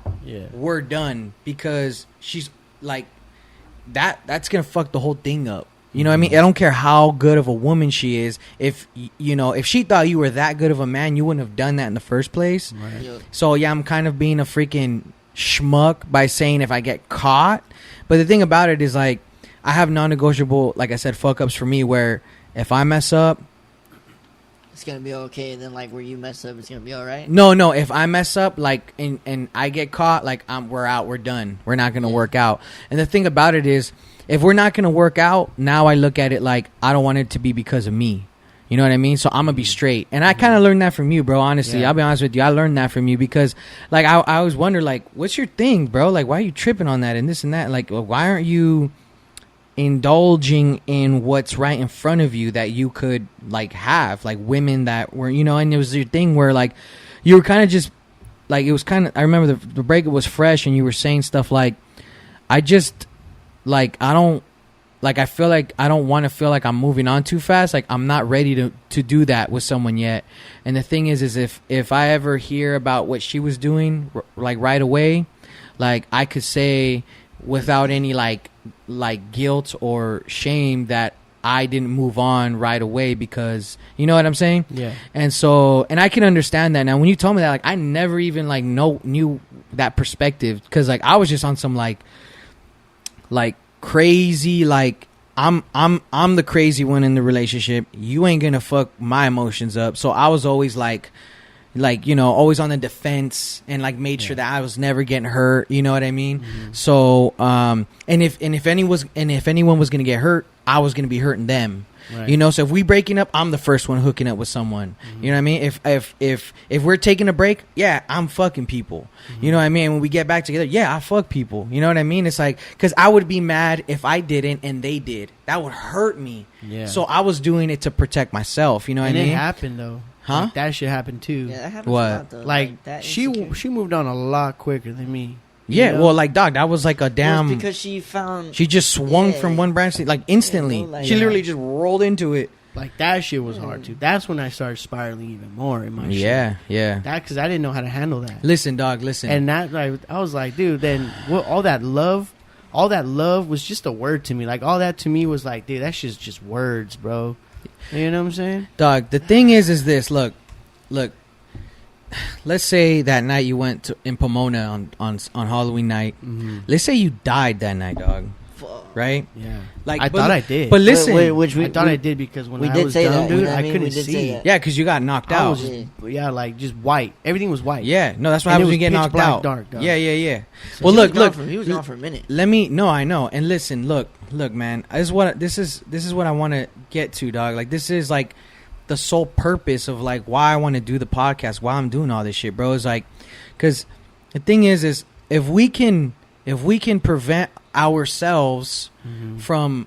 we're done, because she's like that's going to fuck the whole thing up. You know what I mean? I don't care how good of a woman she is. If she thought you were that good of a man, you wouldn't have done that in the first place. Right. Yep. So yeah, I'm kind of being a freaking schmuck by saying if I get caught. But the thing about it is, like, I have non-negotiable, like I said, fuck ups for me, where if I mess up, it's gonna be okay. And then like where you mess up, it's gonna be all right. No. If I mess up, like, and I get caught, like, we're out, we're done. We're not gonna work out. And the thing about it is, if we're not going to work out, now I look at it like I don't want it to be because of me. You know what I mean? So I'm going to be straight. And I kind of learned that from you, bro, honestly. Yeah. I'll be honest with you. I learned that from you because, like, I always wonder, like, what's your thing, bro? Like, why are you tripping on that and this and that? Like, why aren't you indulging in what's right in front of you that you could, like, have? Like, women that were, you know, and it was your thing where, like, you were kind of just, like, it was kind of, I remember the breakup was fresh and you were saying stuff like, I feel like I don't want to feel like I'm moving on too fast. Like, I'm not ready to do that with someone yet. And the thing is if I ever hear about what she was doing, like, right away, like, I could say without any like guilt or shame that I didn't move on right away, because you know what I'm saying? Yeah. And so, and I can understand that now. When you told me that, like, I never even like knew that perspective, because like I was just on some like crazy, like I'm the crazy one in the relationship. You ain't gonna fuck my emotions up. So I was always like, like, you know, always on the defense and like made sure that I was never getting hurt. You know what I mean? Mm-hmm. So, and if anyone was gonna get hurt, I was gonna be hurting them. Right. You know, so if we breaking up, I'm the first one hooking up with someone. Mm-hmm. You know what I mean? If we're taking a break, yeah, I'm fucking people. Mm-hmm. You know what I mean? When we get back together, yeah, I fuck people. You know what I mean? It's like, because I would be mad if I didn't and they did. That would hurt me. Yeah. So I was doing it to protect myself. You know what I mean? And it happened though. Huh? Like, that shit happened too. Yeah, that happened. What? A lot, though. Like that she moved on a lot quicker than me. Yeah, well, like, dog, that was like a damn... Well, because she just swung from one branch, like, instantly. Yeah, like, she literally just rolled into it. Like, that shit was hard, too. That's when I started spiraling even more in my shit. Yeah. That, because I didn't know how to handle that. Listen, dog, listen. And that, like, I was like, dude, then all that love was just a word to me. Like, all that to me was like, dude, that shit's just words, bro. You know what I'm saying? Dog, the thing is this. Look. Let's say that night you went in Pomona on Halloween night. Mm-hmm. Let's say you died that night, dog. Right? Yeah. Like, I thought I did. But listen, I thought I did because when I was dumb, dude, I couldn't see. Yeah, because you got knocked out. Like just white. Everything was white. Yeah. No, that's what happens when you get knocked out. Dark, dog. Yeah. So well, look. He was gone for a minute. I know. And listen, look, man. This is what I want to get to, dog. Like, this is like the sole purpose of like why I want to do the podcast, why I'm doing all this shit, bro. Is like, because the thing is if we can prevent ourselves from,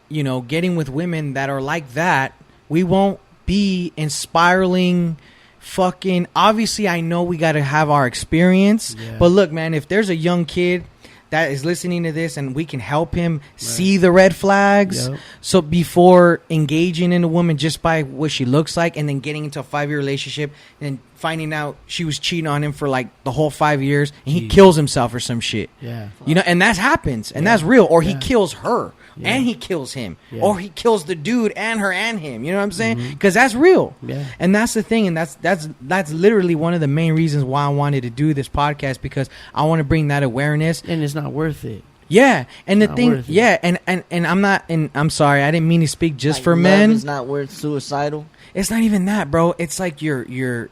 you know, getting with women that are like that, we won't be in spiraling fucking... Obviously, I know we got to have our experience, but look, man, if there's a young kid that is listening to this and we can help him see the red flags, so before engaging in a woman just by what she looks like and then getting into a 5-year relationship and finding out she was cheating on him for like the whole 5 years and he kills himself or some shit. Yeah. You know, and that happens and that's real. Or he kills her and he kills him. Or he kills the dude and her and him. You know what I'm saying? Because that's real. Yeah. And that's the thing. And that's literally one of the main reasons why I wanted to do this podcast, because I want to bring that awareness. And it's not worth it. Yeah, and the thing, and I'm sorry, I didn't mean to speak just like for men. It's not worth suicidal. It's not even that, bro. It's like the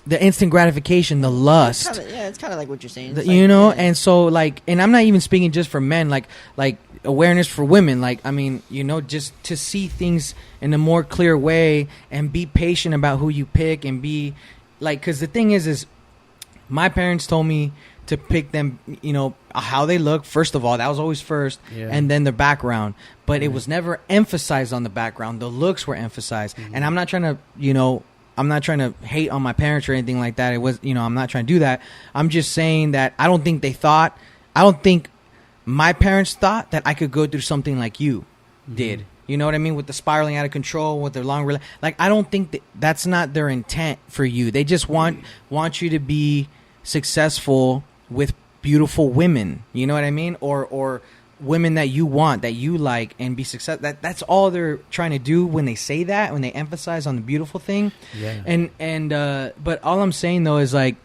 instant gratification, the lust. It's kind of like what you're saying. And so like, and I'm not even speaking just for men. Like awareness for women. Like, I mean, you know, just to see things in a more clear way and be patient about who you pick and be like, because the thing is my parents told me to pick them, you know, how they look. First of all, that was always first, and then their background. But it was never emphasized on the background. The looks were emphasized. And I'm not trying to, you know, I'm not trying to hate on my parents or anything like that. It was, you know, I'm not trying to do that. I'm just saying that I don't think my parents thought that I could go through something like you did. You know what I mean? With the spiraling out of control, with the long like, I don't think that's not their intent for you. They just want you to be successful with beautiful women, you know what I mean, or women that you want, that you like, and be successful. That's all they're trying to do when they say that, when they emphasize on the beautiful thing. And but all I'm saying though is like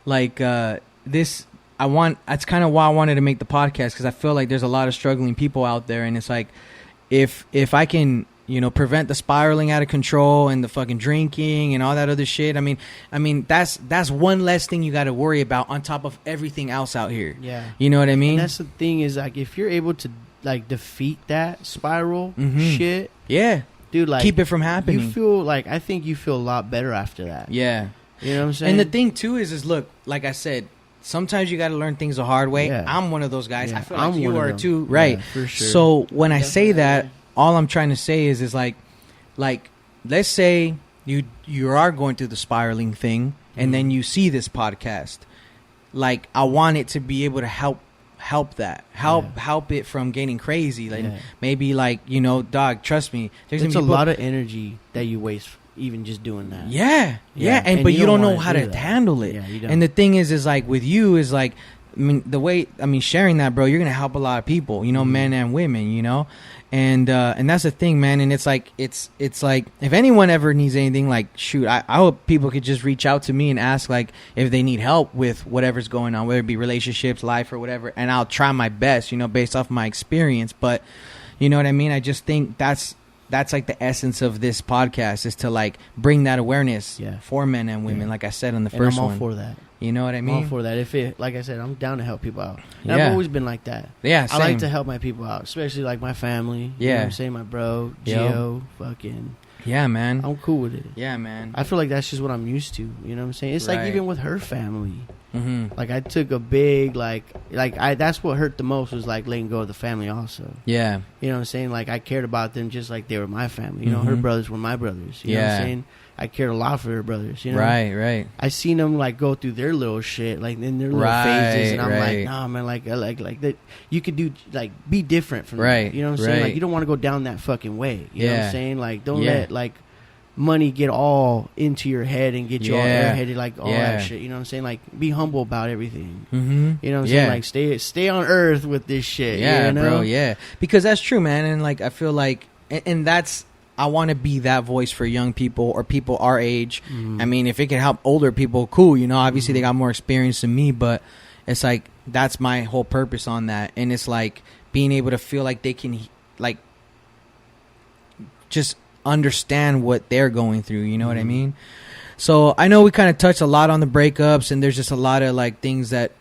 this. That's kind of why I wanted to make the podcast, because I feel like there's a lot of struggling people out there, and it's like if I can, you know, prevent the spiraling out of control and the fucking drinking and all that other shit. I mean, that's one less thing you got to worry about on top of everything else out here. Yeah. You know what I mean? And that's the thing is, like, if you're able to, like, defeat that spiral shit. Yeah. Dude, like, keep it from happening. You feel like, I think you feel a lot better after that. Yeah. You know what I'm saying? And the thing, too, is look, like I said, sometimes you got to learn things the hard way. Yeah. I'm one of those guys. I feel like you are too. Right. Yeah, for sure. So when I say that, all I'm trying to say is like, let's say you are going through the spiraling thing, and then you see this podcast. Like, I want it to be able to help it from getting crazy. Like, maybe, like, you know, dog, trust me. It's a lot of energy that you waste even just doing that. Yeah. And but you don't know how to handle it. Yeah, you don't. And the thing is like with you is like, I mean, sharing that, bro, you're gonna help a lot of people, you know, men and women, you know, and that's the thing, man. And it's like if anyone ever needs anything, like, shoot, I hope people could just reach out to me and ask, like, if they need help with whatever's going on, whether it be relationships, life, or whatever, and I'll try my best, you know, based off my experience. But you know what I mean? I just think that's that's like the essence of this podcast, is to like bring that awareness for men and women. Like I said in the first one, I'm all for that. You know what I mean? I'm all for that. If it, like I said, I'm down to help people out. And I've always been like that. Yeah, same. I like to help my people out, especially like my family. You know what I'm saying? My bro, Gio, fucking. Yeah, man. I'm cool with it. Yeah, man. I feel like that's just what I'm used to. You know what I'm saying? It's like even with her family. Mm-hmm. Like I took a big that's what hurt the most, was like letting go of the family also. Yeah. You know what I'm saying? Like I cared about them just like they were my family. You know, her brothers were my brothers. You know what I'm saying? I cared a lot for her brothers. You know? Right. I seen them like go through their little shit, like in their little phases, and I'm like, nah, man, like that. You could do like be different from that. You know what I'm saying? Like you don't want to go down that fucking way. You know what I'm saying? Like don't let like money get all into your head and get you all airheaded, like all that shit. You know what I'm saying? Like be humble about everything. Mm-hmm. You know what I'm saying? Like stay on earth with this shit. Yeah, you know? bro. Yeah, because that's true, man. And like I feel like, and that's. I want to be that voice for young people or people our age. I mean, if it can help older people, cool. You know, obviously they got more experience than me, but it's like that's my whole purpose on that. And it's like being able to feel like they can like just understand what they're going through. You know what I mean? So I know we kind of touched a lot on the breakups, and there's just a lot of like things that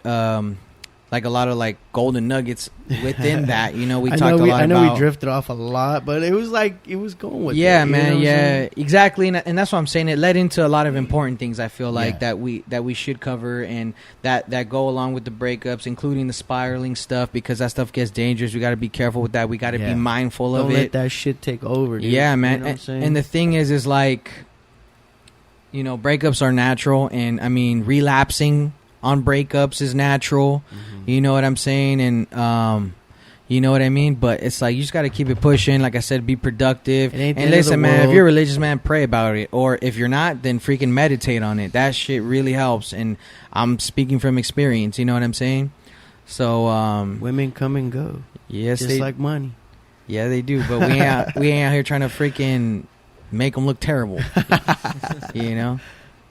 like a lot of like golden nuggets within that. You know, we talked a lot about. I know we drifted off a lot, but it was like it was going with it, man. Yeah, exactly. And that's what I'm saying. It led into a lot of important things. I feel like that we should cover, and that go along with the breakups, including the spiraling stuff, because that stuff gets dangerous. We got to be careful with that. We got to be mindful of it. Don't let that shit take over. Dude. Yeah, man. You know what I'm saying? And the thing is like, you know, breakups are natural, and I mean, relapsing on breakups is natural. You know what I'm saying? And you know what I mean? But it's like you just got to keep it pushing. Like I said, be productive. And listen, man, if you're a religious man, pray about it. Or if you're not, then freaking meditate on it. That shit really helps. And I'm speaking from experience. You know what I'm saying? So women come and go. Yes, just like money. Yeah, they do. But we ain't out here trying to freaking make them look terrible. You know?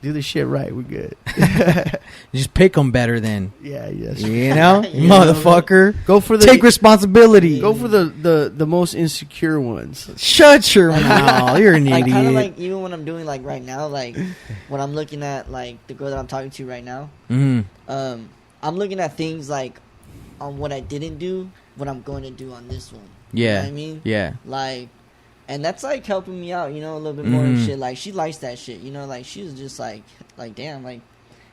Do the shit right, we're good. Just pick them better then. Yeah, yes. You know? Motherfucker. Go for take responsibility. Go for the most insecure ones. Shut your mouth. You're an idiot. Kind of like even when I'm doing like right now, like when I'm looking at like the girl that I'm talking to right now, I'm looking at things like on what I didn't do, what I'm going to do on this one. Yeah. You know what I mean? Yeah. Like, and that's like helping me out, you know, a little bit more and shit. Like she likes that shit, you know. Like she was just like damn, like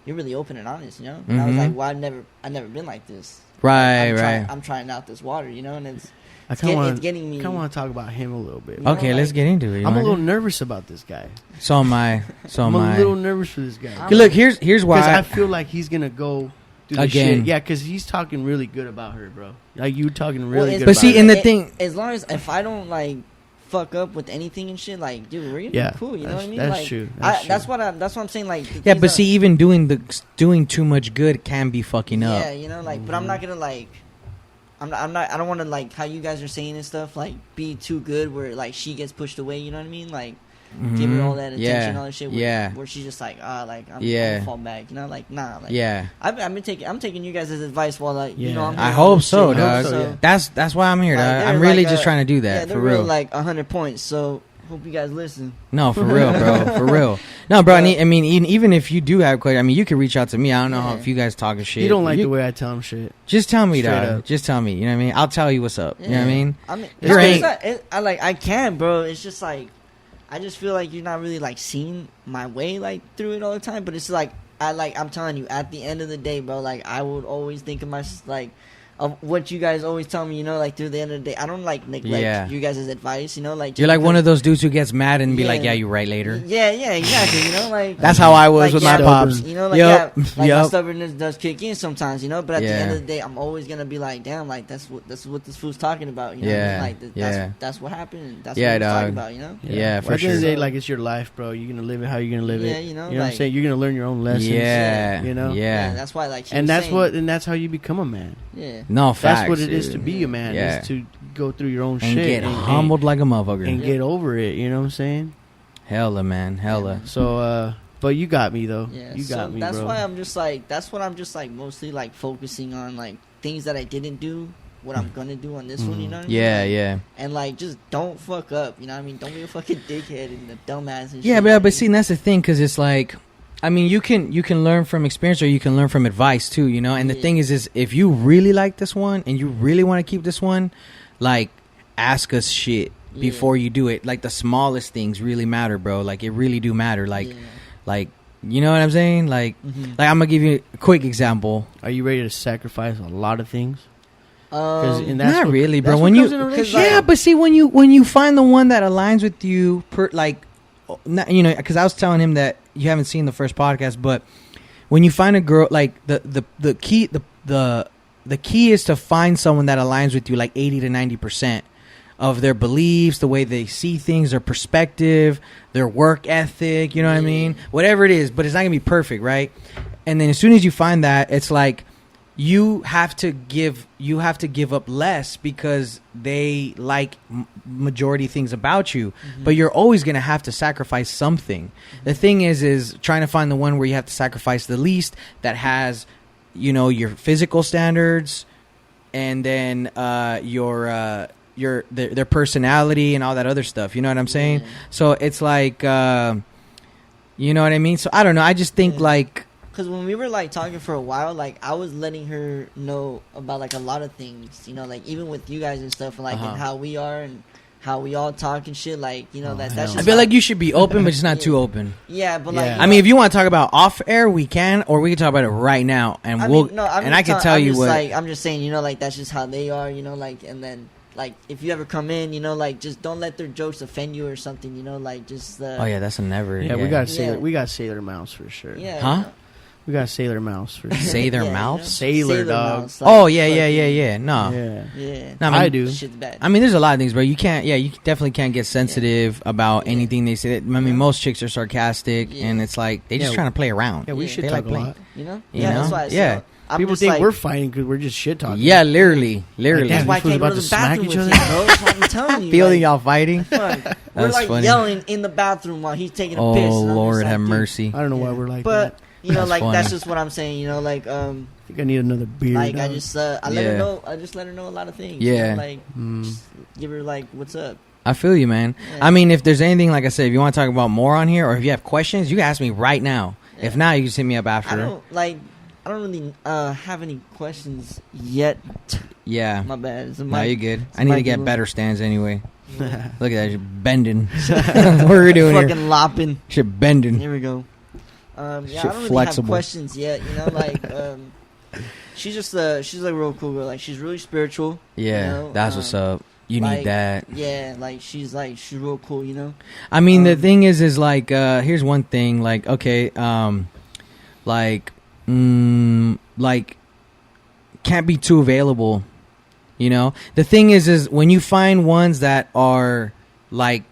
you're really open and honest, you know. And I was like, well, I've never been like this. Right, I'm trying out this water, you know, and it's getting me. I kind of want to talk about him a little bit. Okay, know, let's get into it. I'm a little nervous about this guy. So am I. I'm a little nervous for this guy. Look, here's why. Because I feel like he's gonna go do the shit. Yeah, because he's talking really good about her, bro. Like you talking really good. But see, in the thing, as long as if I don't like fuck up with anything and shit, like, dude, we're gonna be cool. You know what I mean? That's like, true. That's what I'm saying. Like, yeah, but see, even doing too much good can be fucking up. Yeah, you know, like, but I'm not gonna like. I don't want to like how you guys are saying and stuff. Like, be too good where like she gets pushed away. You know what I mean? Like, give her all that attention, all that shit. Where she's just like, like I'm gonna fall back. You know, like nah. Like, I'm taking you guys' advice while like you know. I hope so, dog. So. That's why I'm here, dog. I'm really just trying to do that. Yeah, they're for real. Like 100 points. So hope you guys listen. No, for real, bro. For real. No, bro. I mean, even if you do have questions, I mean, you can reach out to me. I don't know if you guys talking shit. You don't like the way I tell him shit. Just tell me, dog. Just tell me. You know what I mean? I'll tell you what's up. You know what I mean? I mean, I can, bro. It's just like I just feel like you're not really like seeing my way like through it all the time. But it's like I'm telling you, at the end of the day, bro. Like I would always think of my like. Of what you guys always tell me, you know, like through the end of the day, I don't like neglect you guys' advice, you know, like you're like one of those dudes who gets mad and be like, "Yeah, you're right." Later, yeah, exactly, you know, like that's how I was with my pops, you know, like my stubbornness does kick in sometimes, you know, but at the end of the day, I'm always gonna be like, "Damn, like that's what this fool's talking about," you know, like that's what happened, and that's what he's talking about, you know, for sure. At the end of the day, like it's your life, bro. You're gonna live it how you're gonna live it, you know, what I'm saying. You're gonna learn your own lessons, you know, that's why, like, and that's how you become a man, no, facts. That's what it is to be a man, is to go through your own and shit get humbled like a motherfucker and get over it. You know what I'm saying? Hella, man, hella. So, but you got me though. Yeah, you got me. That's bro. why I'm just like. That's what I'm just like mostly like focusing on, like things that I didn't do what I'm gonna do on this one, you know what I mean? Yeah. And like, just don't fuck up, you know what I mean? Don't be a fucking dickhead and a dumbass and shit. Yeah, but see, that's the thing, because it's like, I mean, you can learn from experience, or you can learn from advice too, you know. And the thing is if you really like this one and you really want to keep this one, like, ask us shit before you do it. Like, the smallest things really matter, bro. Like, it really do matter. Like, you know what I'm saying? Like, like, I'm gonna give you a quick example. Are you ready to sacrifice a lot of things? Not really, bro. When you, but see, when you find the one that aligns with you, you know, because I was telling him that you haven't seen the first podcast, but when you find a girl, like, the key is to find someone that aligns with you, like 80 to 90% of their beliefs, the way they see things, their perspective, their work ethic, you know what I mean? Whatever it is, but it's not gonna be perfect, right? And then as soon as you find that, it's like you have to give up less because they like majority things about you, but you're always gonna have to sacrifice something. The thing is trying to find the one where you have to sacrifice the least, that has, you know, your physical standards, and then their personality and all that other stuff, you know what I'm saying? So it's like, you know what I mean? So I don't know, I just think like, because when we were like talking for a while, like, I was letting her know about like a lot of things, you know, like even with you guys and stuff, like and how we are and how we all talk and shit, like, you know, that's just, I feel like you should be open, but just not too open. Yeah, but like, I mean, if you want to talk about off air, we can, or we can talk about it right now, and I can tell you what. Like, I'm just saying, you know, like, that's just how they are, you know, like, and then, like, if you ever come in, you know, like, just don't let their jokes offend you or something, you know, like, just. Oh yeah, that's a never. Yeah, we gotta say we got Sailor Mouse for sure. Yeah. Huh? You know? We got Sailor Mouse for sure. Sailor Mouse? Sailor dog. Mouse, like, oh yeah. No. Yeah. No, I do. Shit's bad. I mean, there's a lot of things, bro. You can't. Yeah, you definitely can't get sensitive about anything they say. I mean, most chicks are sarcastic, and it's like they just trying to play around. Yeah, we should talk a lot. You know? That's why. So people think we're fighting because we're just shit talking. Yeah, literally. Like, that's why I can't go to the bathroom with you, bro. That's what I'm telling you. Feeling y'all fighting? We're like funny. Yelling in the bathroom while he's taking a piss. Oh Lord, have mercy. I don't know why we're like that. You know, like, that's just what I'm saying, you know, like, I think I need another beer. Like, I just let her know. I just let her know a lot of things. Yeah. You know, like, just give her, like, what's up. I feel you, man. Yeah. I mean, if there's anything, like I said, if you want to talk about more on here, or if you have questions, you can ask me right now. Yeah. If not, you can just hit me up after. I don't really have any questions yet. Yeah. My bad. No, you're good. I need to get better stands anyway. Look at that, you're bending. What are we doing fucking lopping. Shit bending. Here we go. I don't really have questions yet, you know, like, she's like a real cool girl, like, she's really spiritual. Yeah, you know? that's what's up. You need that. Yeah, like, she's real cool, you know. I mean, the thing is like, here's one thing, like, okay, like, can't be too available, you know. The thing is when you find ones that are like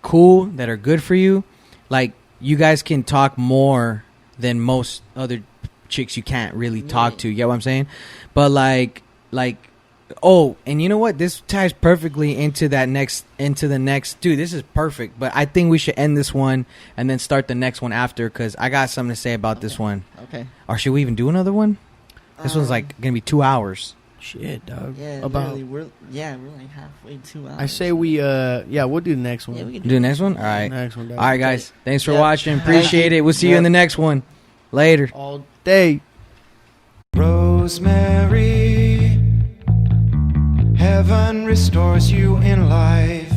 cool, that are good for you, like, you guys can talk more than most other chicks you can't really talk to. You get what I'm saying? But like, oh, and you know what? This ties perfectly into the next. Dude, this is perfect. But I think we should end this one and then start the next one after, because I got something to say about this one. Okay. Or should we even do another one? This one's like gonna be 2 hours. Shit, dog. Yeah, we're like halfway 2 hours. I say we'll do the next one. Yeah, we can do the next one. All right. Next one, all right, guys. Thanks for watching. Appreciate it. We'll see you in the next one. Later. All day. Rosemary, heaven restores you in life.